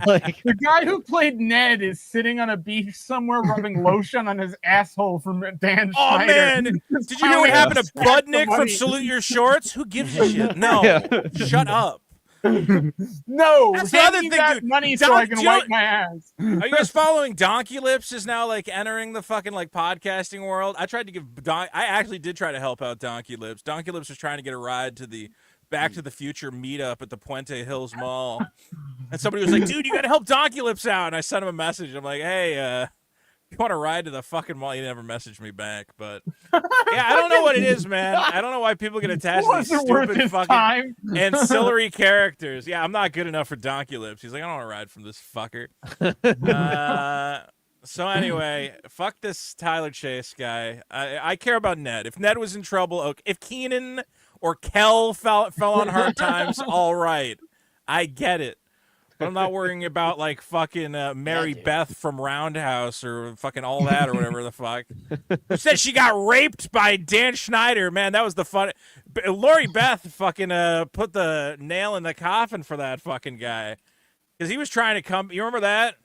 the guy who played Ned is sitting on a beach somewhere rubbing lotion on his asshole from Dan Schneider. Oh man, did you hear what happened to Budnick from Salute Your Shorts? Who gives a shit? No, shut up. No, that's the other thing, dude. Money so I can wipe my ass. Are you guys following Donkey Lips is now like entering the fucking like podcasting world? I tried to give I actually did try to help out Donkey Lips. Donkey Lips was trying to get a ride to the Back to the Future meetup at the Puente Hills Mall, and somebody was like, "Dude, you got to help Donkey Lips out." And I sent him a message. I'm like, "Hey, you want to ride to the fucking mall?" He never messaged me back, but yeah, I don't know what it is, man. I don't know why people get attached to these stupid fucking ancillary characters. Yeah, I'm not good enough for Donkey Lips. He's like, I don't want to ride from this fucker. So anyway, fuck this Tyler Chase guy. I care about Ned. If Ned was in trouble, okay. If Keenan or Kel fell on hard times, all right. I get it. But I'm not worrying about like fucking Mary Beth from Roundhouse or fucking all that or whatever the fuck. Who said she got raped by Dan Schneider? Man, that was the fun. Lori Beth fucking put the nail in the coffin for that fucking guy because he was trying to come. You remember that?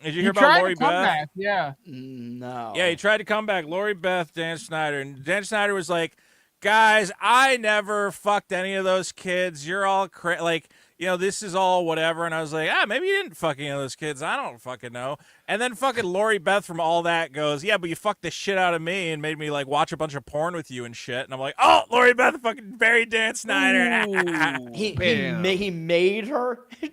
Did you hear about Lori Beth? Back, yeah. No. Yeah, he tried to come back. Lori Beth, Dan Schneider, and Dan Schneider was like, "Guys, I never fucked any of those kids. You're all like." this is all whatever. And I was like, maybe you didn't fucking know those kids. I don't fucking know. And then fucking Lori Beth from All That goes, yeah, but you fucked the shit out of me and made me like watch a bunch of porn with you and shit. And I'm like, oh, Lori Beth fucking buried Dan Snyder. He made her. I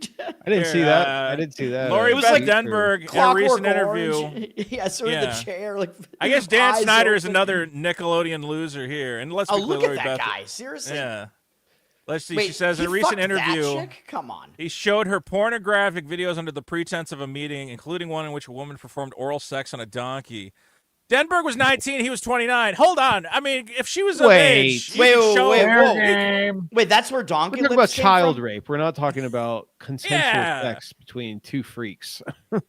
didn't see that. I didn't see that. Lori It was Beth like Denberg in a recent interview. Yes, or in the chair. Like, I guess Dan eyes Snyder is open. another Nickelodeon loser here. And let's be clear, Look Lori at that Beth, guy. Seriously? Yeah. Let's see. Wait, she says in a he recent fucked that interview, chick? Come on. he showed her pornographic videos under the pretense of a meeting, including one in which a woman performed oral sex on a donkey. Denberg was 19. He was 29. Hold on. I mean, if she was of age, wait, that's where donkey We're talking lips about came child from? rape. We're not talking about consensual sex between two freaks.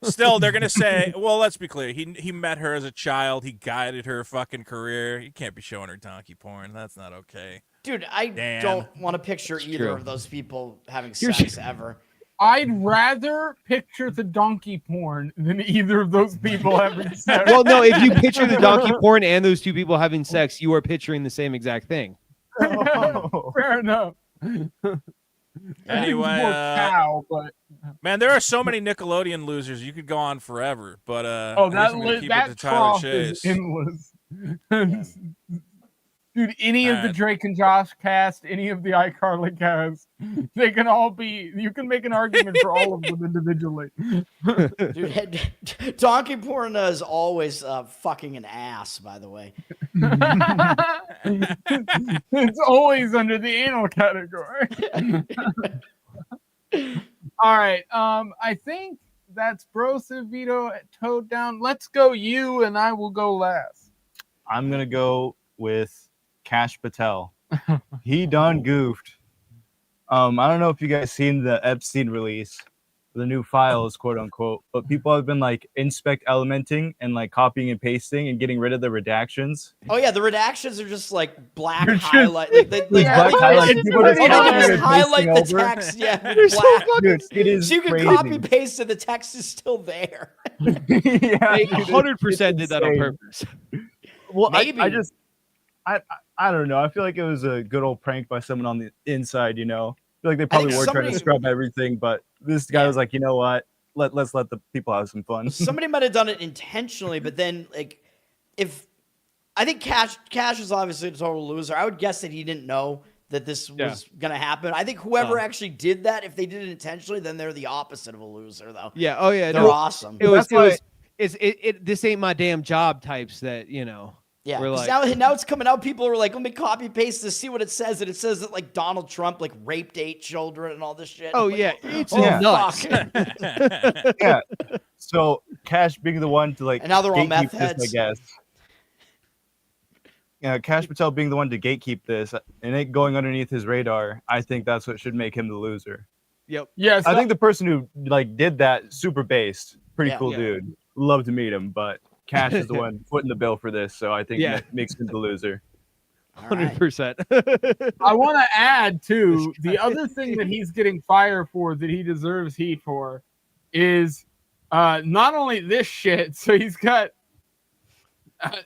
Still, they're gonna say, well, let's be clear. He met her as a child. He guided her fucking career. You can't be showing her donkey porn. That's not okay. Dude, I don't want to picture either of those people having sex ever. I'd rather picture the donkey porn than either of those people having sex. Well, no, if you picture the donkey porn and those two people having sex, you are picturing the same exact thing. Fair enough. Anyway, man, there are so many Nickelodeon losers. You could go on forever, but that trough is endless. Dude, any of the Drake and Josh cast, any of the iCarly cast, they can all be. You can make an argument for all of them individually. Dude, donkey porn is always fucking an ass, by the way. It's always under the anal category. All right. I think that's Brosa, Vito, Toad down. Let's go you, and I will go last. I'm gonna go with Kash Patel. He done goofed. I don't know if you guys seen the Epstein release, the new files, quote unquote, but people have been like inspect elementing and like copying and pasting and getting rid of the redactions. Oh yeah, the redactions are just like black highlight. They highlight. just highlight the text. Yeah, with black. Dude, it is so you can crazy. copy paste and the text is still there. Yeah, 100% did that on purpose. Well, maybe. I don't know. I feel like it was a good old prank by someone on the inside, I feel like they probably were trying to scrub everything, but this guy was like, you know what? Let's let the people have some fun. Somebody might have done it intentionally, but then I think Cash is obviously a total loser. I would guess that he didn't know that this was gonna happen. I think whoever actually did that, if they did it intentionally, then they're the opposite of a loser, though. Yeah. Oh yeah. They're awesome. This ain't my damn job types that Yeah, like, now it's coming out. People are like, let me copy paste this, see what it says, and it says that like Donald Trump like raped 8 children and all this shit. Oh like, yeah, it's nuts. Yeah. So Cash being the one to like, and now they're all meth gatekeep heads. this, I guess. Yeah, Kash Patel being the one to gatekeep this and it going underneath his radar, I think that's what should make him the loser. Yep. Yes. I think the person who like did that, super based, pretty cool dude. Love to meet him, but Cash is the one footing the bill for this, so I think that makes him the loser. 100%. I want to add too, the other thing that he's getting fired for that he deserves heat for is not only this shit. So he's got.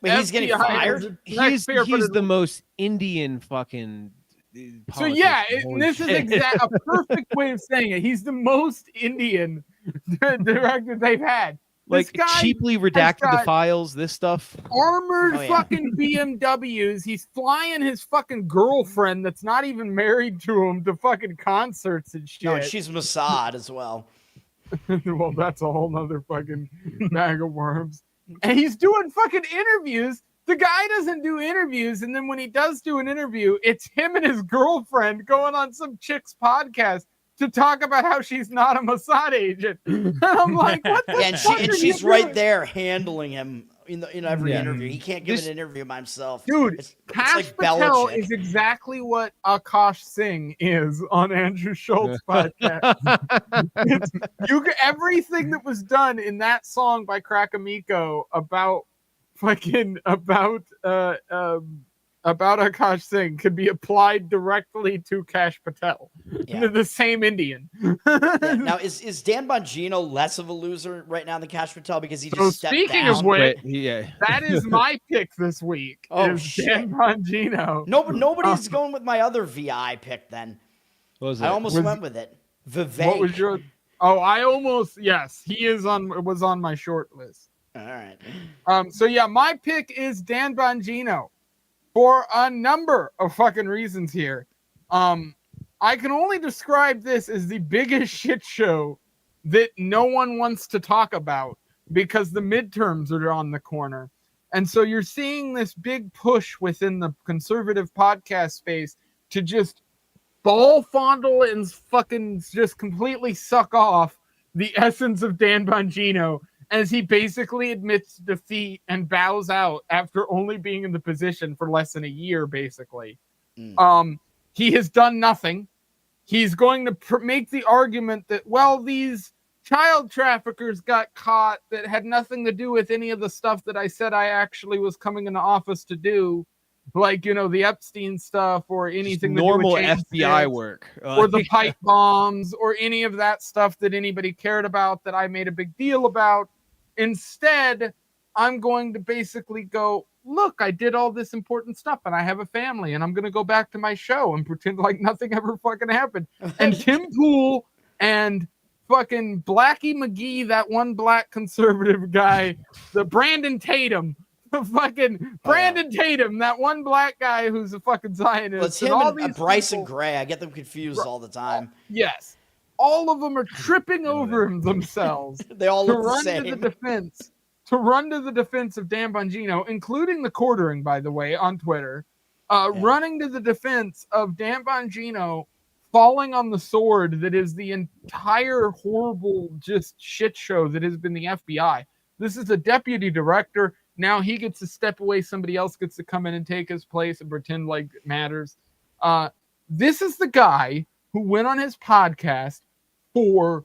He's getting fired. He's the most Indian fucking. So yeah, this is a perfect way of saying it. He's the most Indian director they've had. Like cheaply redacted the files, this stuff. Armored fucking BMWs. He's flying his fucking girlfriend that's not even married to him to fucking concerts and shit. No, and she's Mossad as well. Well, that's a whole nother fucking bag of worms. And he's doing fucking interviews. The guy doesn't do interviews, and then when he does do an interview, it's him and his girlfriend going on some chick's podcast to talk about how she's not a Mossad agent. And I'm like, what the fuck and she's right there handling him in every interview. He can't give an interview by himself. Dude, Kash Patel is exactly what Akash Singh is on Andrew Schultz's podcast. Everything that was done in that song by Crackamico about Akash Singh could be applied directly to Kash Patel. Yeah. The same Indian. Now, is Dan Bongino less of a loser right now than Kash Patel because he just stepped speaking down? of which, that is my pick this week. Oh, shit. Dan Bongino. Nobody's going with my other VI pick then. What was it? I almost went with it. Vivek. What was your? Oh, I almost yes. He was on my short list. All right. So yeah, my pick is Dan Bongino for a number of fucking reasons here. I can only describe this as the biggest shit show that no one wants to talk about because the midterms are on the corner. And so you're seeing this big push within the conservative podcast space to just ball fondle and fucking just completely suck off the essence of Dan Bongino as he basically admits defeat and bows out after only being in the position for less than a year, basically. He has done nothing. He's going to make the argument that, well, these child traffickers got caught that had nothing to do with any of the stuff that I said I actually was coming into office to do, like, you know, the Epstein stuff or anything normal to do with FBI work or the pipe bombs or any of that stuff that anybody cared about that I made a big deal about. Instead, I'm going to basically go, look, I did all this important stuff and I have a family and I'm going to go back to my show and pretend like nothing ever fucking happened. And Tim Pool and fucking Blackie McGee, that one black conservative guy, the Brandon Tatum, the fucking Brandon Tatum, that one black guy who's a fucking Zionist. Well, it's him and and Bryson Gray. I get them confused all the time. Yes. All of them are tripping over themselves. They all to look the run same. to the defense. To run to the defense of Dan Bongino, including the quartering, by the way, on Twitter, running to the defense of Dan Bongino falling on the sword that is the entire horrible just shit show that has been the FBI. This is a deputy director. Now he gets to step away. Somebody else gets to come in and take his place and pretend like it matters. This is the guy who went on his podcast for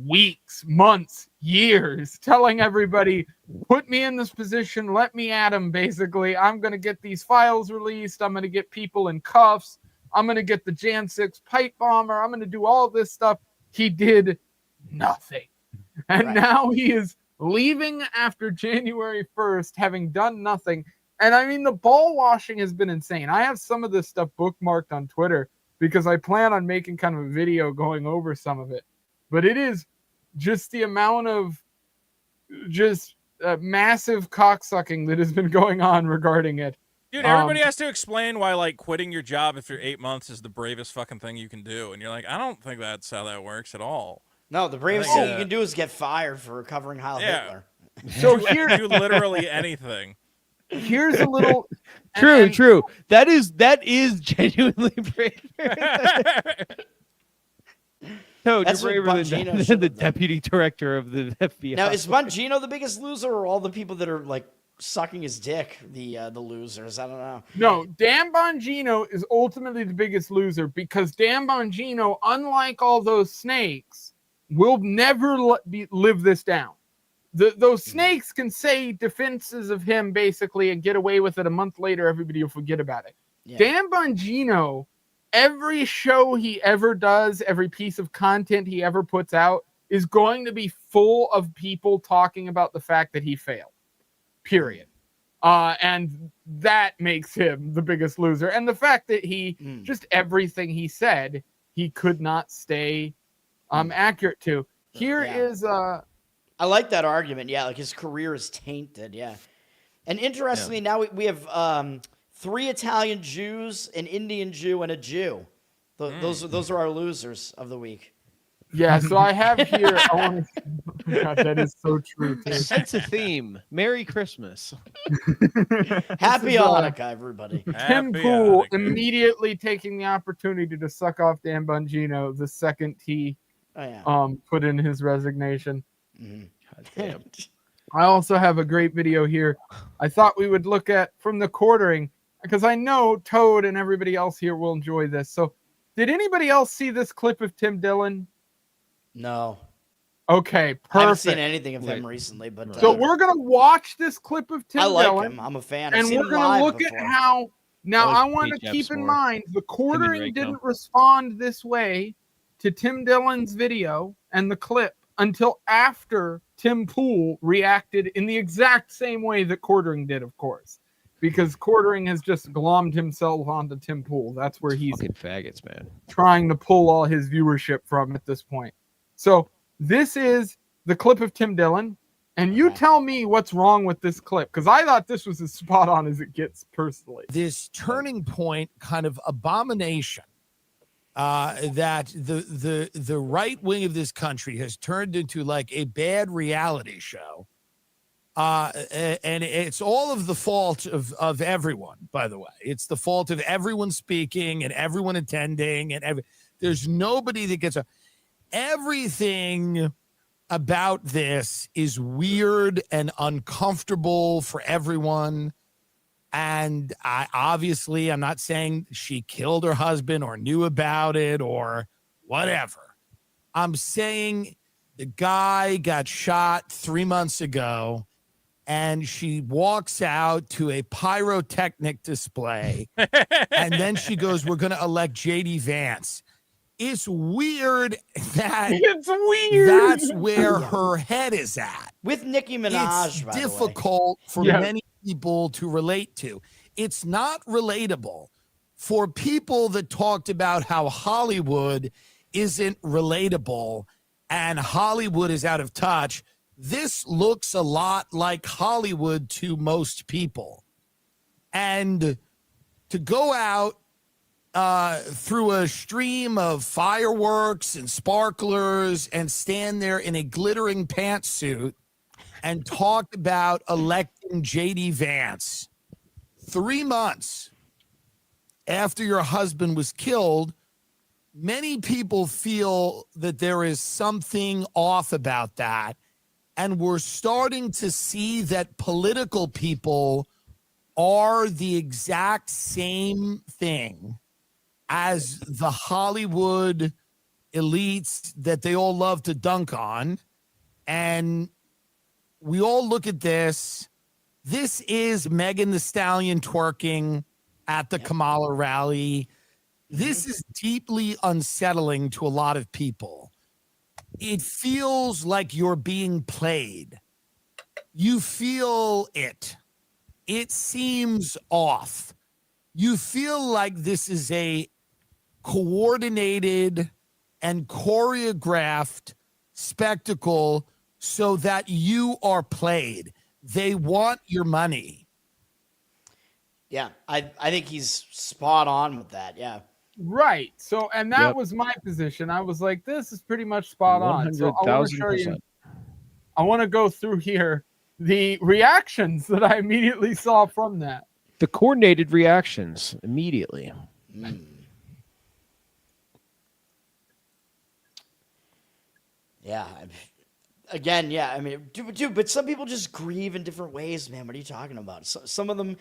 weeks, months, years, telling everybody, put me in this position, let me at him, basically. I'm going to get these files released. I'm going to get people in cuffs. I'm going to get the Jan 6 pipe bomber. I'm going to do all this stuff. He did nothing. And now he is leaving after January 1st, having done nothing. And I mean, the ball washing has been insane. I have some of this stuff bookmarked on Twitter because I plan on making kind of a video going over some of it. But it is just the amount of just massive cocksucking that has been going on regarding it. Dude, everybody has to explain why, like, quitting your job after 8 months is the bravest fucking thing you can do. And you're like, I don't think that's how that works at all. No, the bravest thing you can do is get fired for covering Heil Hitler. So here, do literally anything. Here's a little true. That is genuinely brave. No, That's you're what braver Bongino than the deputy director of the FBI. Now, is Bongino the biggest loser, or all the people that are like sucking his dick the losers? I don't know. No, Dan Bongino is ultimately the biggest loser because Dan Bongino, unlike all those snakes, will never live this down. Those snakes can say defenses of him basically and get away with it. A month later, everybody will forget about it. Yeah. Dan Bongino, every show he ever does, every piece of content he ever puts out is going to be full of people talking about the fact that he failed. Period. And that makes him the biggest loser. And the fact that he just everything he said, he could not stay accurate to. Here is I like that argument. Yeah, like his career is tainted. Yeah. And interestingly, now we have 3 Italian Jews, an Indian Jew, and a Jew. Those are our losers of the week. Yeah, so I have here. God, that is so true. Too. Sense a theme. Merry Christmas. Happy Hanukkah, everybody. Tim Pool immediately taking the opportunity to suck off Dan Bongino the second he put in his resignation. God damn. I also have a great video here. I thought we would look at from the quartering because I know Toad and everybody else here will enjoy this. So, did anybody else see this clip of Tim Dillon? No. Okay, perfect. I haven't seen anything of him recently, but so we're gonna watch this clip of Tim Dillon. I like him. I'm a fan. And we're gonna look at how. Now, I want to keep in mind the quartering didn't respond this way to Tim Dillon's video and the clip until after Tim Pool reacted in the exact same way that quartering did, of course. because Quartering has just glommed himself onto Tim Pool. That's where he's fucking faggots, man. Trying to pull all his viewership from at this point. So this is the clip of Tim Dillon, and you tell me what's wrong with this clip, because I thought this was as spot on as it gets personally. This turning point kind of abomination that the right wing of this country has turned into like a bad reality show. And it's all of the fault of everyone, by the way. It's the fault of everyone speaking and everyone attending, and there's nobody that gets everything about this is weird and uncomfortable for everyone. And I'm not saying she killed her husband or knew about it or whatever. I'm saying the guy got shot 3 months ago, and she walks out to a pyrotechnic display, and then she goes, "We're going to elect J.D. Vance." It's weird that that's where her head is at. With Nicki Minaj, It's by the way. difficult for many people to relate to. It's not relatable for people that talked about how Hollywood isn't relatable and Hollywood is out of touch. This looks a lot like Hollywood to most people. And to go out through a stream of fireworks and sparklers and stand there in a glittering pantsuit and talk about electing J.D. Vance 3 months after your husband was killed, many people feel that there is something off about that. And we're starting to see that political people are the exact same thing as the Hollywood elites that they all love to dunk on. And we all look at this. This is Megan Thee Stallion twerking at the Kamala rally. This is deeply unsettling to a lot of people. It feels like you're being played. You feel it. It seems off. You feel like this is a coordinated and choreographed spectacle so that you are played. They want your money. Yeah, I think he's spot on with that. Yeah. Right. So, and that was my position. I was like, this is pretty much spot on. So I want to show you. I want to go through here the reactions that I immediately saw from that. The coordinated reactions immediately. Yeah. Again, yeah. I mean, dude, but some people just grieve in different ways, man. What are you talking about? Some of them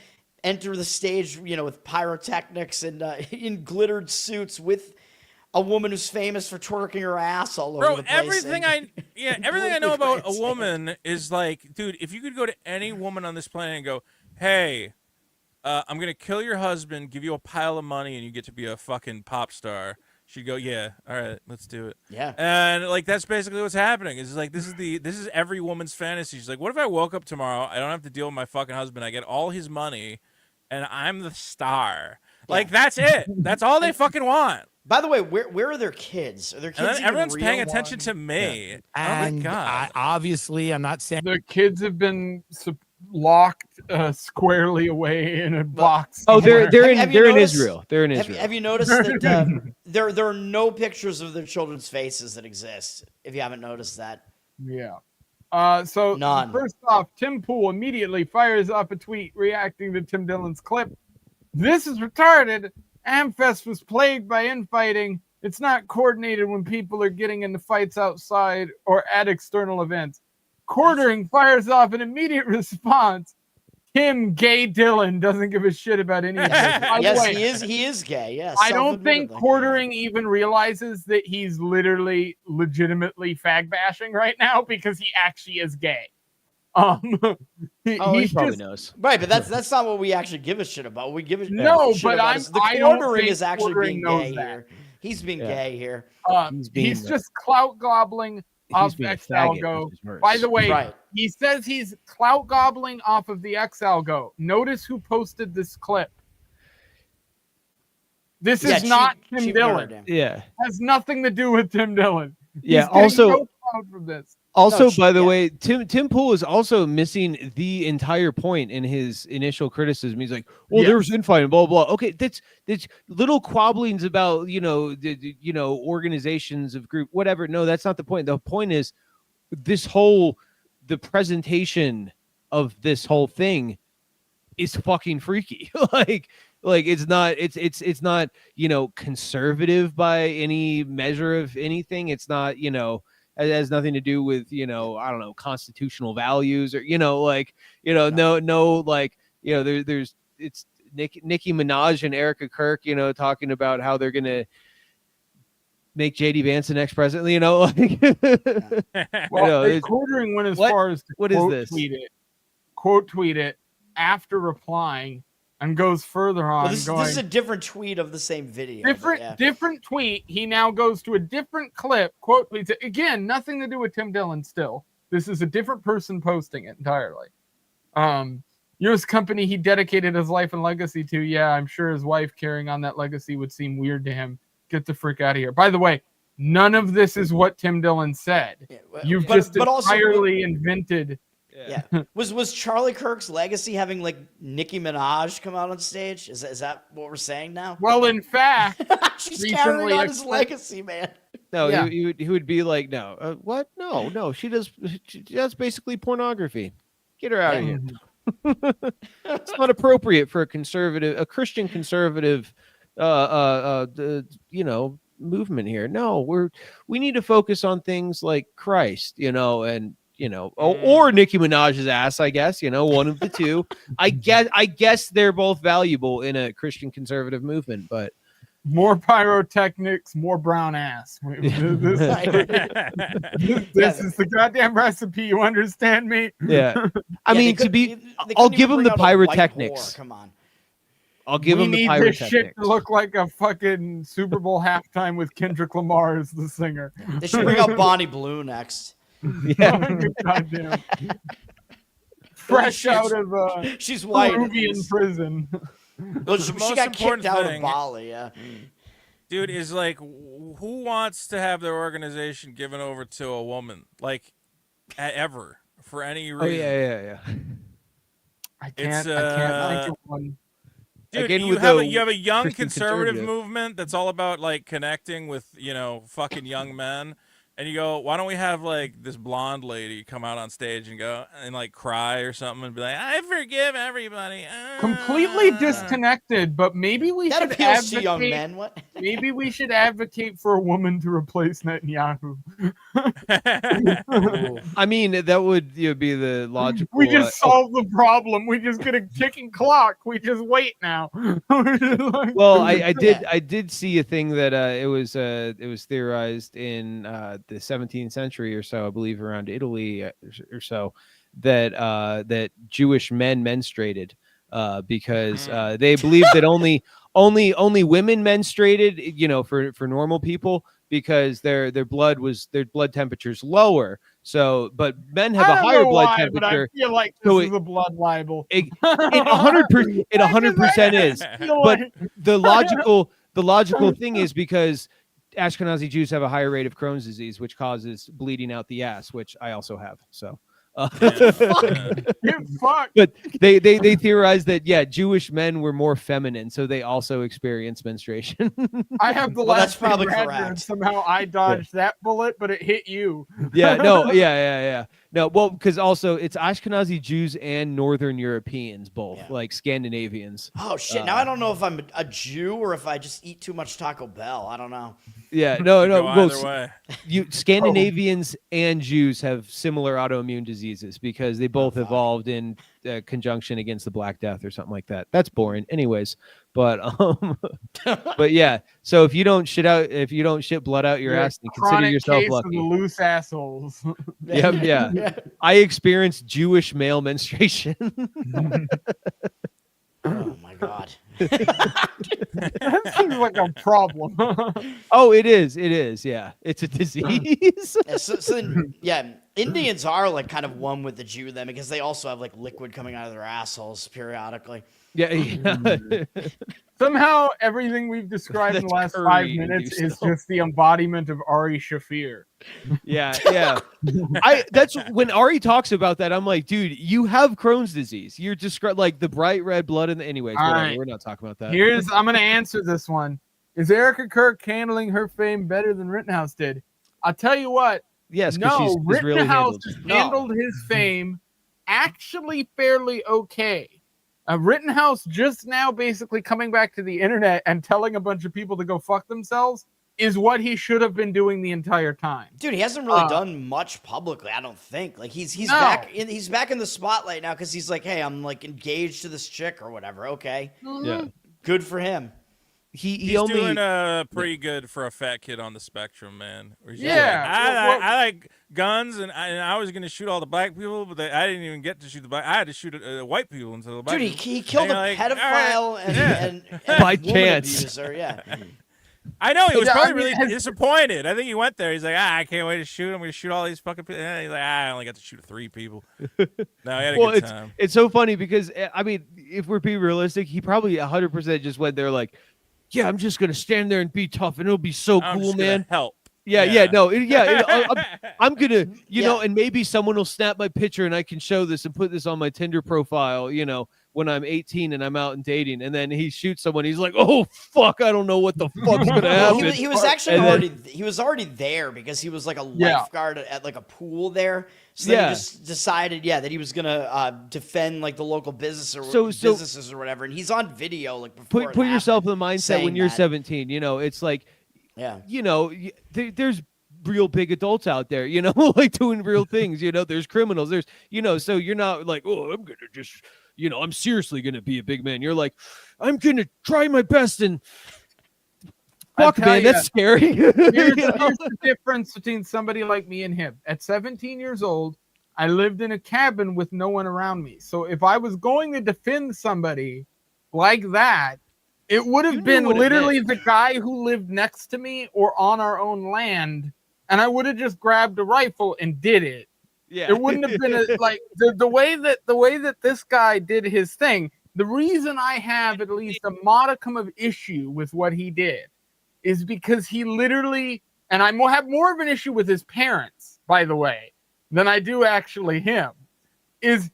enter the stage, with pyrotechnics and in glittered suits with a woman who's famous for twerking her ass all over the place. Everything I know about a woman is like, dude, if you could go to any woman on this planet and go, hey, I'm gonna kill your husband, give you a pile of money, and you get to be a fucking pop star, she'd go, yeah, all right, let's do it. Yeah. And like that's basically what's happening. It's like this is every woman's fantasy. She's like, what if I woke up tomorrow, I don't have to deal with my fucking husband, I get all his money, and I'm the star. Like that's it. That's all they fucking want. By the way, where are their kids? Are their kids? And then everyone's real paying attention to me. Yeah. And oh my God. obviously, I'm not saying the kids have been locked squarely away in a box. Oh, they're in noticed, Israel. They're in Israel. Have you noticed that there are no pictures of their children's faces that exist? If you haven't noticed that. Yeah. So None. First off, Tim Pool immediately fires up a tweet reacting to Tim Dillon's clip. This is retarded. Amfest was plagued by infighting. It's not coordinated when people are getting into fights outside or at external events. Quartering fires off an immediate response. Tim Gay Dillon doesn't give a shit about any of this. Yes, he is gay. Yes. I don't think Quartering even realizes that he's literally legitimately fag bashing right now because he actually is gay. He probably knows. Right, but that's not what we actually give a shit about. We give a no, shit but about the Quartering is actually being gay that. here. He's being gay here. He's just clout gobbling of being a XL faggot, Go. which is worse. By the way, Right. he says he's clout gobbling off of the XL Go. Notice who posted this clip. This is not Tim Cheap Dillon. Nerd. Yeah. Has nothing to do with Tim Dillon. Yeah. He's getting Also, no clout from this. Also, No, by the yeah. way, Tim Pool is also missing the entire point in his initial criticism. He's like, "Well, Yes. there was infighting, blah blah." Okay, that's little quabblings about organizations of group, whatever. No, that's not the point. The point is the presentation of this whole thing is fucking freaky. like it's not conservative by any measure of anything. It's not it has nothing to do with I don't know, constitutional values or there's it's Nicki Minaj and Erica Kirk talking about how they're gonna make JD Vance the next president. Well, Quartering went as far as to quote tweet it after replying, and goes further on. Well, this is a different tweet of the same video. Different tweet. He now goes to a different clip. Quote tweets it. Again, nothing to do with Tim Dillon still. This is a different person posting it entirely. U.S. company he dedicated his life and legacy to. Yeah, I'm sure his wife carrying on that legacy would seem weird to him. Get the frick out of here. By the way, none of this is what Tim Dillon said. Yeah, You've just entirely invented. Yeah. Was Charlie Kirk's legacy having like Nicki Minaj come out on stage? Is that what we're saying now? Well, in fact, she's carrying on his legacy, man. No, yeah. he would be like, no, what? No, she does basically pornography. Get her out of here. It's not appropriate for a Christian conservative, movement here. No, we need to focus on things like Christ, and or Nicki Minaj's ass, I guess, one of the two. I guess they're both valuable in a Christian conservative movement, but more pyrotechnics, more brown ass. This is the goddamn recipe. You understand me? Yeah. I'll give him the pyrotechnics. Come on. I'll give him the pyrotechnics. This shit to look like a fucking Super Bowl halftime with Kendrick Lamar as the singer. They should bring out Bonnie Blue next. Yeah. Goddamn. Fresh out of she's white. Peruvian prison. Well, she got kicked out of Bali, yeah. Dude, is like, who wants to have their organization given over to a woman? Like, ever, for any reason. Oh, yeah. I can't think of one. Dude, Again, you have a young Christian conservative movement that's all about like connecting with fucking young men, and you go, why don't we have like this blonde lady come out on stage and go and like cry or something and be like, I forgive everybody. Completely disconnected, but maybe we That should appeals advocate. to young men. What? Maybe we should advocate for a woman to replace Netanyahu. I mean, that would be the logical. We just solved the problem. We just get a ticking clock. We just wait now. Well, I did see a thing that it was theorized in the 17th century or so, I believe, around Italy or so, that Jewish men menstruated because they believed that only women menstruated, for normal people, because their blood temperature's lower. So, but men have a higher blood temperature. But I feel like this is a blood libel. It 100% is. But the logical thing is because Ashkenazi Jews have a higher rate of Crohn's disease, which causes bleeding out the ass, which I also have. So, but they theorized that Jewish men were more feminine, so they also experienced menstruation. I have the that's last probably correct. correct. Somehow I dodged that bullet, but it hit you. No, well, because also it's Ashkenazi Jews and Northern Europeans, both like Scandinavians. Oh shit! Now I don't know if I'm a Jew or if I just eat too much Taco Bell. I don't know. Yeah, no. Either way. Scandinavians and Jews have similar autoimmune diseases because they both evolved in conjunction against the Black Death or something like that. That's boring, anyways. But but yeah. So if you don't shit blood out your ass, then consider yourself lucky. Of the loose assholes. Yep, yeah. I experienced Jewish male menstruation. Oh my god. That seems like a problem. Oh, it is. It is. Yeah, it's a disease. Indians are like kind of one with the Jew then because they also have like liquid coming out of their assholes periodically. Yeah. Somehow, everything we've described in the last 5 minutes is just the embodiment of Ari Shafir. Yeah. That's when Ari talks about that. I'm like, dude, you have Crohn's disease. You're describing like the bright red blood in the. Anyways, whatever. Right. We're not talking about that. I'm going to answer this one. Is Erica Kirk handling her fame better than Rittenhouse did? I'll tell you what. Yes, no, she's really Rittenhouse handled his fame actually fairly okay. Rittenhouse just now basically coming back to the internet and telling a bunch of people to go fuck themselves is what he should have been doing the entire time. Dude, he hasn't really done much publicly, I don't think. Like he's back in the spotlight now because he's like, hey, I'm like engaged to this chick or whatever. Okay. Yeah. Good for him. He's only doing pretty good for a fat kid on the spectrum, man. Yeah, like, I like guns, and I was gonna shoot all the black people, but I didn't even get to shoot the black. I had to shoot white people instead of the black. Dude, people. he killed a pedophile and by woman chance. abuser. Yeah. I know he was probably really disappointed. I think he went there. He's like, I can't wait to shoot. I'm gonna shoot all these fucking people. He's like, I only got to shoot 3 people. No, he had a good time. It's so funny because I mean, if we're being realistic, he probably 100% just went there like, yeah, I'm just gonna stand there and be tough, and it'll be so cool, man. Help. I'm gonna, know, and maybe someone will snap my picture, and I can show this and put this on my Tinder profile, when I'm 18 and I'm out and dating. And then he shoots someone. He's like, oh fuck, I don't know what the fuck's gonna happen. He was actually he was already there because he was like a lifeguard at like a pool there. So then he just decided, that he was gonna defend like the local businesses or whatever. And he's on video like before. Put yourself in the mindset when you're 17. It's like, there's real big adults out there, like doing real things. There's criminals. There's, so you're not like, oh, I'm gonna just, I'm seriously gonna be a big man. You're like, I'm gonna try my best and. Fuck, man, that's scary. Here's the difference between somebody like me and him. At 17 years old, I lived in a cabin with no one around me. So if I was going to defend somebody like that, it would have been literally the guy who lived next to me or on our own land, and I would have just grabbed a rifle and did it. Yeah, it wouldn't have been the way that this guy did his thing. The reason I have at least a modicum of issue with what he did is because he literally, and I have more of an issue with his parents, by the way, than I do actually him, is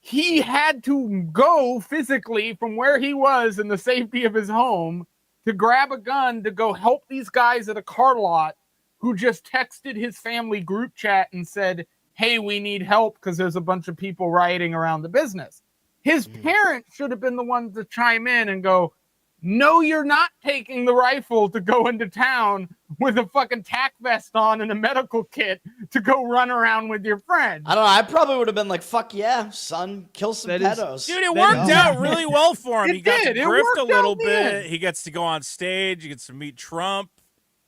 he had to go physically from where he was in the safety of his home to grab a gun to go help these guys at a car lot who just texted his family group chat and said, hey, we need help because there's a bunch of people rioting around the business. His parents should have been the ones to chime in and go, no, you're not taking the rifle to go into town with a fucking tack vest on and a medical kit to go run around with your friends. I don't know. I probably would have been like, fuck yeah, son, kill some pedos. Dude, it worked out really well for him. He got to grift a little bit. He gets to go on stage. He gets to meet Trump.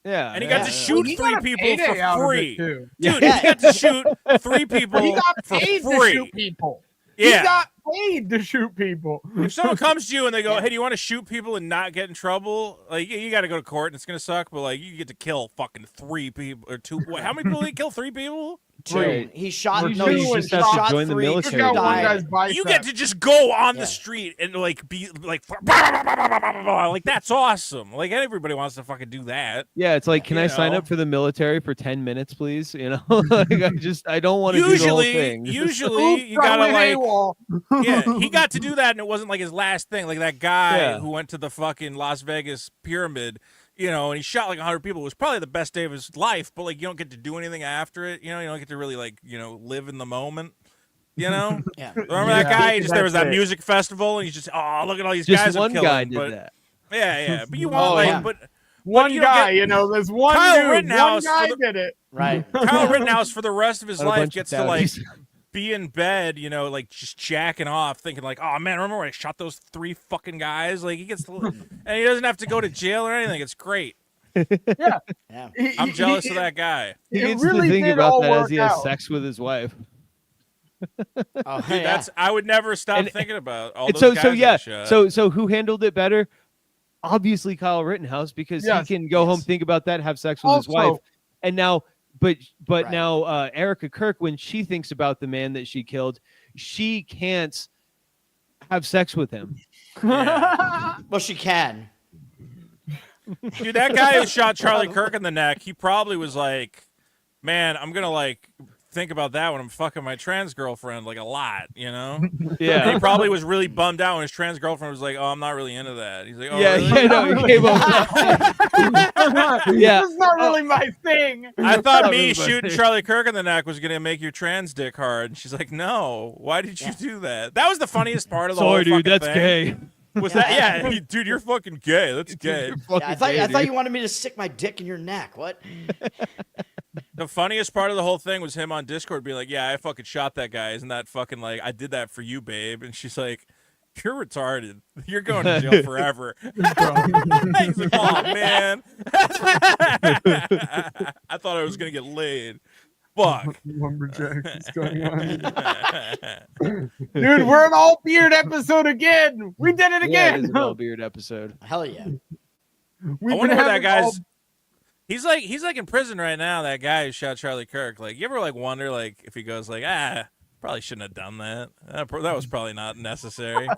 Yeah. And he got to shoot 3 people for free. Dude, he got to shoot 3 people he got paid for free. To shoot people. Yeah. He got paid to shoot people. If someone comes to you and they go, hey, do you want to shoot people and not get in trouble? Like, you got to go to court and it's going to suck, but, like, you get to kill fucking 3 people or 2. How many people did he kill? 3 people? 2. He shot. No, you just have to join the military. You get to just go on the street and, like, be, like, like, that's awesome. Like, everybody wants to fucking do that. Yeah, it's like, can I sign up for the military for 10 minutes, please? Like, I don't want to do the whole thing. Usually, you got to, like, he got to do that, and it wasn't, like, his last thing. Like, that guy who went to the fucking Las Vegas pyramid, and he shot like 100 people. It was probably the best day of his life, but, like, you don't get to do anything after it. You don't get to really, like, live in the moment. Remember that guy? There was that music festival, and he's just, oh, look at all these guys. Just one guy did that. Yeah. But you want, but one guy, there's one Kyle dude, one guy did it. Right. Kyle Rittenhouse, for the rest of his life, gets to, like, be in bed, like, just jacking off, thinking, like, oh, man, remember when I shot those 3 fucking guys? Like, he gets to, and he doesn't have to go to jail or anything. It's great. Yeah. I'm jealous of that guy. He gets really to think did about all that as work he has out. sex with his wife. Oh, Dude, yeah. I would never stop thinking about all And those guys so yeah, that shot. so who handled it better? Obviously Kyle Rittenhouse, because he Yes. can go home, think about that, have sex with his wife, Also, and now, but Right. now Erica Kirk, when she thinks about the man that she killed, she can't have sex with him. Yeah. Well, she can. Dude, that guy who shot Charlie Kirk in the neck, he probably was like, man, I'm gonna like think about that when I'm fucking my trans girlfriend like a lot, you know? Yeah. And he probably was really bummed out when his trans girlfriend was like, "Oh, I'm not really into that." He's like, "Oh, Yeah, really?" yeah, no, he came up. Yeah. It's not really my thing. I thought Not me really my shooting thing. Charlie Kirk in the neck was gonna make your trans dick hard. And she's like, "No, why did you do that?" That was the funniest part of the whole Sorry, dude, fucking that's thing. gay. Was that? Yeah, dude, you're fucking gay. That's gay. Yeah, I thought you wanted me to stick my dick in your neck. What? The funniest part of the whole thing was him on Discord being like, "Yeah, I fucking shot that guy. Isn't that fucking like I did that for you, babe?" And she's like, "You're retarded. You're going to jail forever." He's like, "Oh man, I thought I was gonna get laid. Fuck." Lumberjack is going on. Dude, we're an all beard episode again. We did it Yeah, it again. is an all beard episode. Hell yeah. We've I wonder been where that having guy's. all- He's like in prison right now. That guy who shot Charlie Kirk. Like, you ever like wonder like if he goes like, probably shouldn't have done that. That was probably not necessary.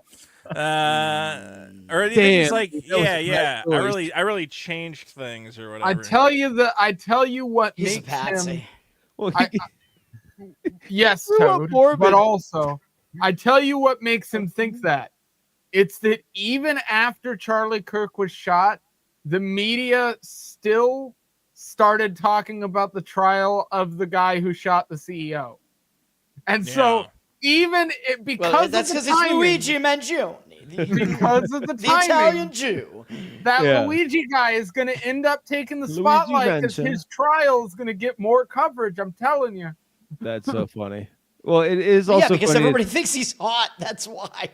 Or do you think he's Damn, like, that was yeah, a yeah, bad choice. I really changed things or whatever. I tell you what He's a makes patsy. him. Well, I- Yes, Grew up Toad, morbid. but also, I tell you what makes him think that. It's that even after Charlie Kirk was shot, the media still started talking about the trial of the guy who shot the CEO. And so, even because Well, of that's the because it's timing, Luigi Mangione. because of the The timing, Italian Jew. that Yeah. Luigi guy is going to end up taking the Luigi spotlight because Mansion. his trial is going to get more coverage. I'm telling you. that's so funny. Well, it is Yeah, also because funny. everybody thinks he's hot. That's why.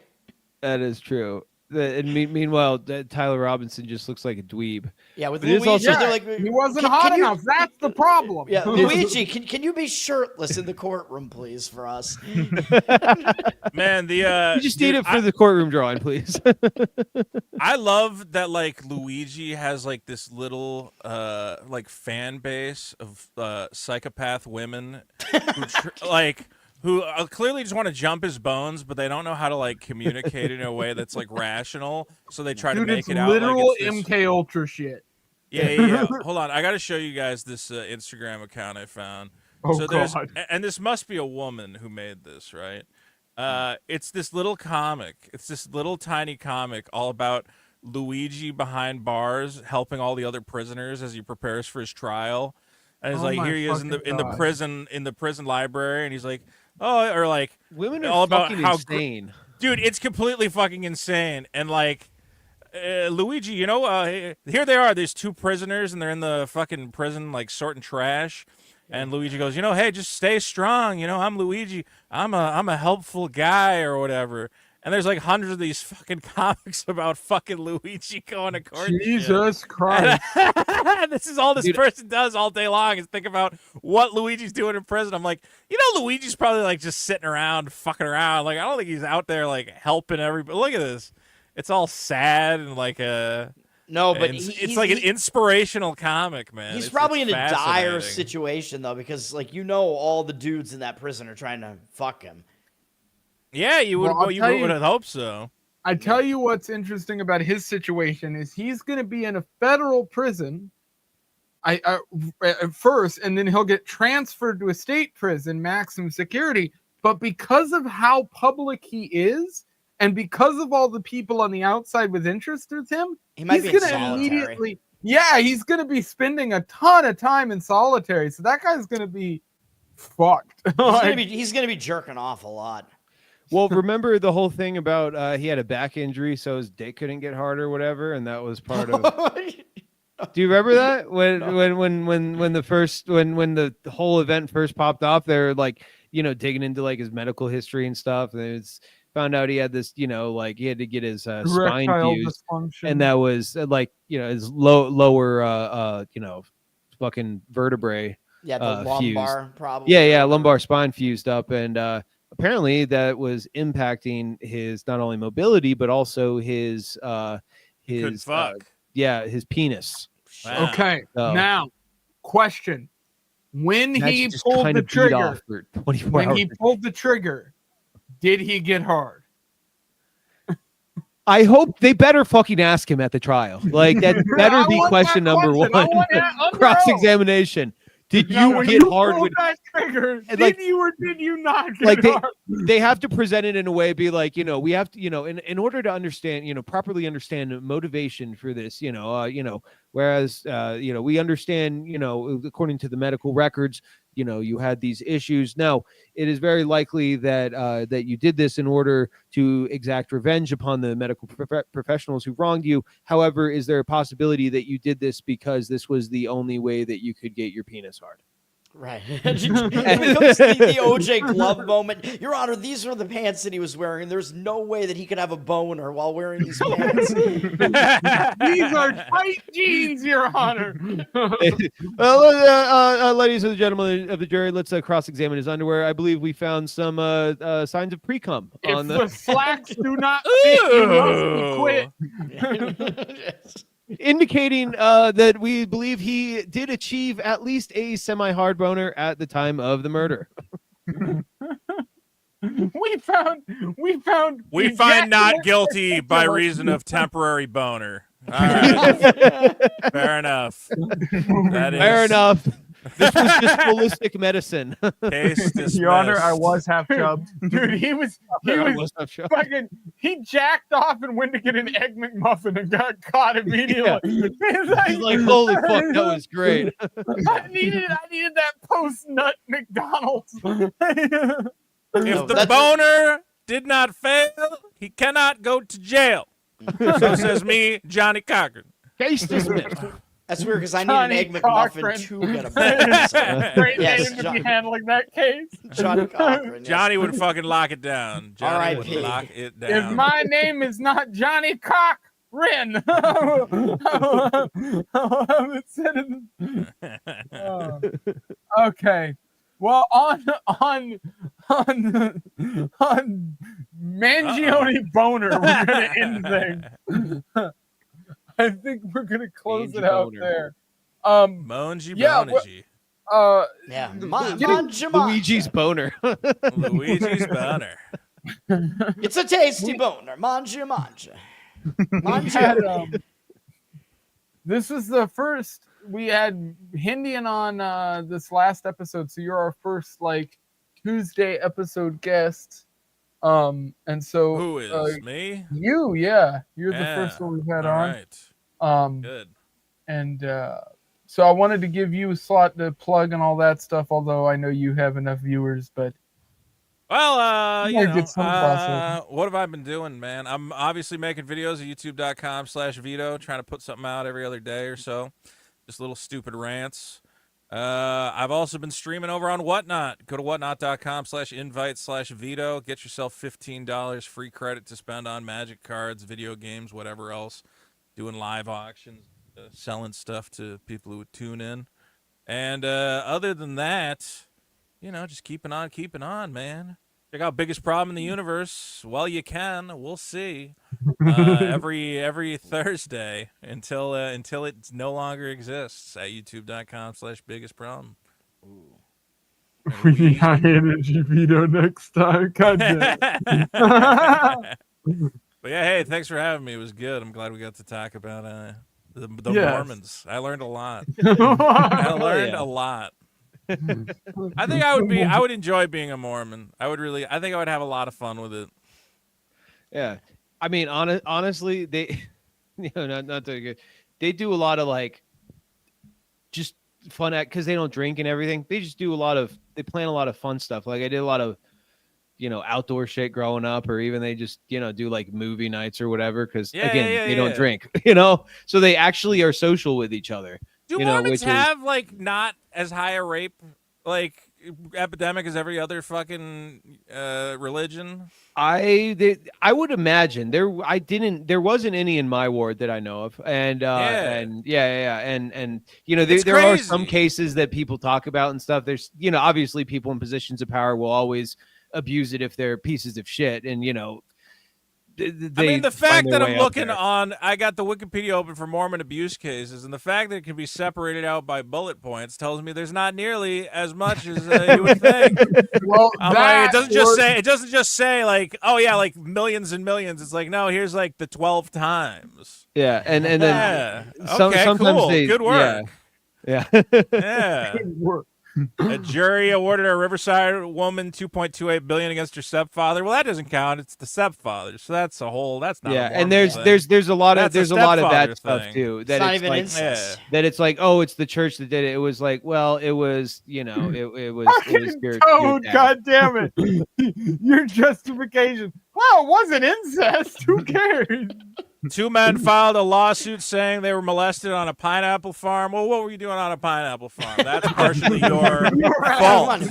That is true. Meanwhile, Tyler Robinson just looks like a dweeb. Yeah, with But it is Luigi, also- they're like, He wasn't Can- hot can you- enough. That's the problem. yeah, Luigi, can you be shirtless in the courtroom, please, for us? Man, the You just dude, need it for the courtroom drawing, please. I love that like Luigi has like this little like fan base of psychopath women who clearly just want to jump his bones, but they don't know how to like communicate in a way that's like rational. So they try Dude, to make it's it out literal like it's this... MK Ultra shit. Yeah. Hold on, I got to show you guys this Instagram account I found. Oh, So there's, God. and this must be a woman who made this, right? It's this little comic. It's this little tiny comic all about Luigi behind bars helping all the other prisoners as he prepares for his trial. And it's Oh like my here he is in the fucking God. prison library, and he's like, oh, or like Women are all about fucking how insane. dude, it's completely fucking insane. And like Luigi, you know, here they are. There's two prisoners, and they're in the fucking prison, like sorting trash. And Luigi goes, you know, hey, just stay strong. You know, I'm Luigi. I'm a helpful guy or whatever. And there's like hundreds of these fucking comics about fucking Luigi going to court. and shit. Jesus Christ. This is all this Dude. person does all day long is think about what Luigi's doing in prison. I'm like, you know, Luigi's probably like just sitting around, fucking around. Like, I don't think he's out there like helping everybody. Look at this. It's all sad and like No, but it's like an inspirational comic, man. He's It's probably in a dire fascinating. situation though, because like all the dudes in that prison are trying to fuck him. Yeah, you would Well, I'll you tell you- would have hoped so. I tell you what's interesting about his situation is he's going to be in a federal prison at first, and then he'll get transferred to a state prison, maximum security. But because of how public he is, and because of all the people on the outside with interest in him, He might he's be in gonna solitary. immediately, yeah, he's going to be spending a ton of time in solitary. So that guy's going to be fucked. He's gonna be jerking off a lot. Well, remember the whole thing about he had a back injury, so his dick couldn't get hard or whatever, and that was part of. Do you remember that when the whole event first popped off? They're like, digging into like his medical history and stuff, and it's found out he had this, like he had to get his spine Erectile fused, dysfunction. and that was like his lower fucking vertebrae. Yeah, the lumbar fused. problem. Yeah, lumbar spine fused up, and apparently that was impacting his not only mobility but also his Couldn't fuck. his penis. Wow. Okay, So, now question: when imagine he just pulled kind the of beat off trigger, for 24 when hours. he pulled the trigger, did he get hard? I hope they better fucking ask him at the trial. Like that better I be want question that number question. one. I want that under Cross-examination. Did Now, you when get hard pulled with that trigger? And, Did like- you or did you not get like hard? they have to present it in a way, be like, we have to, in order to understand, properly understand motivation for this, whereas, we understand, according to the medical records, you had these issues. Now, it is very likely that that you did this in order to exact revenge upon the medical professionals who wronged you. However, is there a possibility that you did this because this was the only way that you could get your penis hard? Right. When it comes to the OJ glove moment, Your Honor, these are the pants that he was wearing. There's no way that he could have a boner while wearing these pants. These are tight jeans, Your Honor. Ladies and gentlemen of the jury, let's cross-examine his underwear. I believe we found some signs of pre-cum If on the slacks do not fit, you must quit. indicating that we believe he did achieve at least a semi-hard boner at the time of the murder. We found find not guilty by reason of temporary boner. All right. Fair enough. That is Fair enough. This was just holistic medicine. Case dismissed. Your Honor, I was half chubbed. Dude, he was fucking, he jacked off and went to get an Egg McMuffin and got caught immediately. He's like, holy fuck, that was great. I needed that post nut McDonald's. If the boner did not fail, he cannot go to jail. So says me, Johnny Cochran. Case dismissed. That's weird because I need an Egg McMuffin to get a boner. Great Yes, name to be handling that case. Johnny Cochran. Yes. Johnny would fucking lock it down. Johnny would R.I.P. lock it down. If my name is not Johnny Cochran, okay. Well, on Mangione Boner, we're gonna end things. I think we're gonna close it out there. Monji Bonagy. Yeah, Luigi's boner. Luigi's boner. It's a tasty boner. Manja, manja. We had, this was the first we had Hindian on this last episode, so you're our first like Tuesday episode guest. And so Who is me? You, yeah, you're the first one we've had on. Right. Good. And so I wanted to give you a slot to plug and all that stuff, although I know you have enough viewers, but well, you know, what have I been doing, man? I'm obviously making videos at youtube.com/Vito, trying to put something out every other day or so. Just little stupid rants. I've also been streaming over on Whatnot. Go to whatnot.com/invite/Vito. Get yourself $15 free credit to spend on magic cards, video games, whatever else. Doing live auctions, selling stuff to people who would tune in. And other than that, you know, just keeping on, man. Check out Biggest Problem in the Universe. Well, you can. We'll see. Every Thursday until it no longer exists at youtube.com/biggestproblem. Ooh. we need high energy Vito next time. God damn. But yeah, hey, thanks for having me. It was good. I'm glad we got to talk about the Yes. Mormons. I learned a lot. I learned a lot. I think I would enjoy being a Mormon. I think I would have a lot of fun with it. Yeah. I mean, honestly, they, not to get, they do a lot of like, just fun because they don't drink and everything. They just do they plan a lot of fun stuff. Like I did a lot of, outdoor shit growing up, or even they just, do like movie nights or whatever. Cause they don't drink, so they actually are social with each other. Do Mormons have like not as high a rape like epidemic as every other fucking religion? I would imagine there wasn't any in my ward that I know of, and there are some cases that people talk about and stuff. There's obviously people in positions of power will always abuse it if they're pieces of shit, and I mean, the fact that I'm looking there. on, I got the Wikipedia open for Mormon abuse cases, and the fact that it can be separated out by bullet points tells me there's not nearly as much as you would think. Well, it doesn't just say like, oh yeah, like millions and millions. It's like, no, here's like the 12 times. Yeah, and then sometimes cool. they Good work. Yeah. Yeah. A jury awarded a Riverside woman $2.28 billion against her stepfather. Well, that doesn't count. It's the stepfather, so that's a whole. That's not. Yeah, a and Mormon there's a lot of That's a that stepfather stuff thing. too. It's That not it's even like incest. that it's like, oh, it's the church that did it. It was like, well, it was it was Fucking your Toad, dad. God damn it. Your justification. Well, it wasn't incest. Who cares? Two men filed a lawsuit saying they were molested on a pineapple farm. Well, what were you doing on a pineapple farm? That's partially your fault.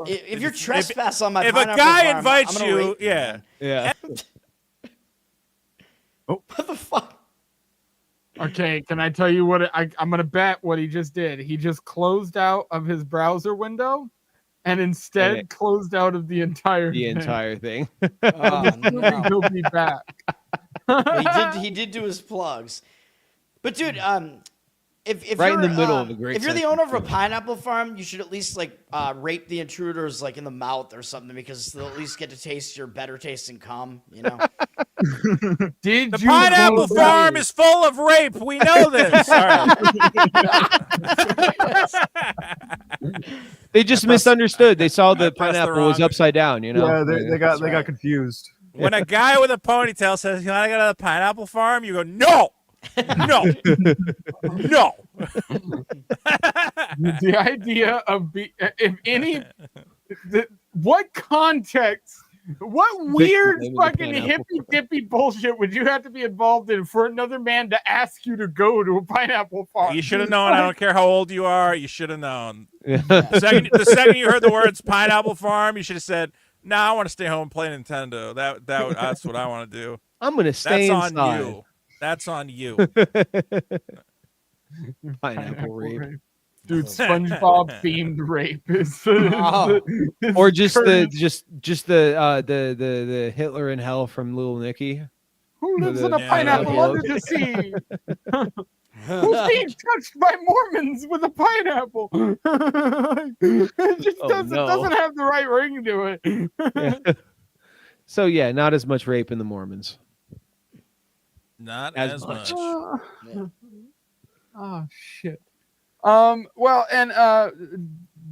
If you're trespass on my If a pineapple guy farm, invites I'm gonna you, rape yeah. Yeah. What the fuck? Okay, can I tell you what I'm going to bet what he just did? He just closed out of his browser window and instead Okay. closed out of the entire thing. Oh, no. He'll be back. He did do his plugs. But dude, if Right you're, in the middle of a great if you're the section. owner of a pineapple farm, you should at least like rape the intruders like in the mouth or something, because they'll at least get to taste your better tasting cum, Did The you pineapple close farm out? is full of rape. We know this. All right. They just misunderstood. They saw the pressed the pineapple was wrong- upside down. Yeah, they got confused. When a guy with a ponytail says, "You want to go to the pineapple farm?" You go, "No, no, no." The idea of what context, what weird name of the fucking pineapple hippy dippy bullshit would you have to be involved in for another man to ask you to go to a pineapple farm? You should have known. I don't care how old you are. You should have known. Yeah. The second you heard the words pineapple farm, you should have said, "No, I want to stay home and play Nintendo. That's what I want to do." I'm gonna stay That's inside. on you. That's on you. Pineapple rape. Dude, SpongeBob themed rape is Or just the Hitler in hell from Little Nicky. who lives in a Yeah. pineapple under the sea? Who's being touched by Mormons with a pineapple? It just doesn't have the right ring to it. Yeah. So yeah, not as much rape in the Mormons. Not As as much. much. Oh shit. Well, and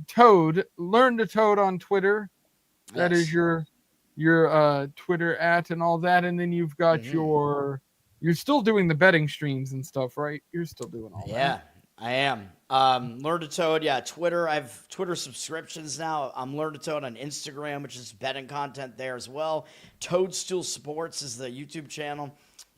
Toad, learn to Toad on Twitter. That is your Twitter @ and all that, and then you've got you're still doing the betting streams and stuff, right? You're still doing all that. Yeah, I am. Learn to Toad, Twitter. I have Twitter subscriptions now. I'm Learn to Toad on Instagram, which is betting content there as well. Toadstool Sports is the YouTube channel.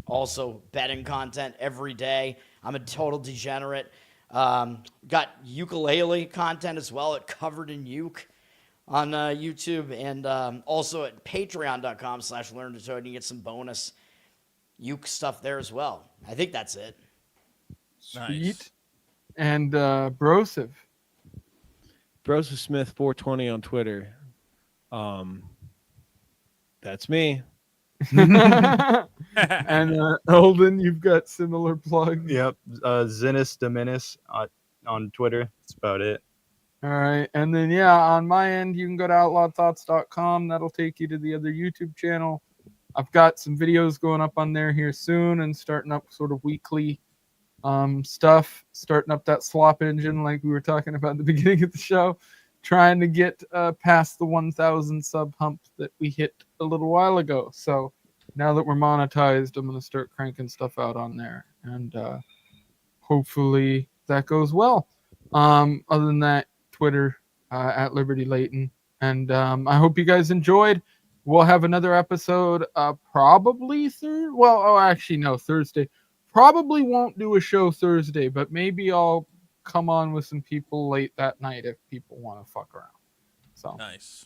Also betting content every day. I'm a total degenerate. Got ukulele content as well at Covered in Uke on YouTube, and also at patreon.com/Learn to Toad. You get some bonus uke stuff there as well. I think that's it. Sweet. Nice. And Broseph. Broseph Smith 420 on Twitter. That's me. And Eldon, you've got similar plugs. Yep. Zinus Dominus on Twitter. That's about it. All right. And then, on my end, you can go to outlawthoughts.com. That'll take you to the other YouTube channel. I've got some videos going up on there here soon and starting up sort of weekly stuff, starting up that slop engine like we were talking about at the beginning of the show, trying to get past the 1,000 sub hump that we hit a little while ago. So now that we're monetized, I'm going to start cranking stuff out on there, and hopefully that goes well. Other than that, Twitter at Liberty Layton, and I hope you guys enjoyed. We'll have another episode probably Thursday. Probably won't do a show Thursday, but maybe I'll come on with some people late that night if people want to fuck around. So Nice.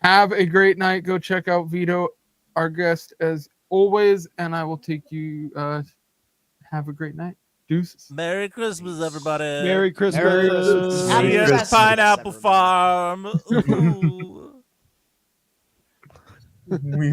have a great night. Go check out Vito, our guest as always, and I will take you. Have a great night. Deuces. Merry Christmas, everybody. Merry Christmas. Merry Christmas. See Happy you at Christmas, Pineapple everybody. Farm. Ooh. We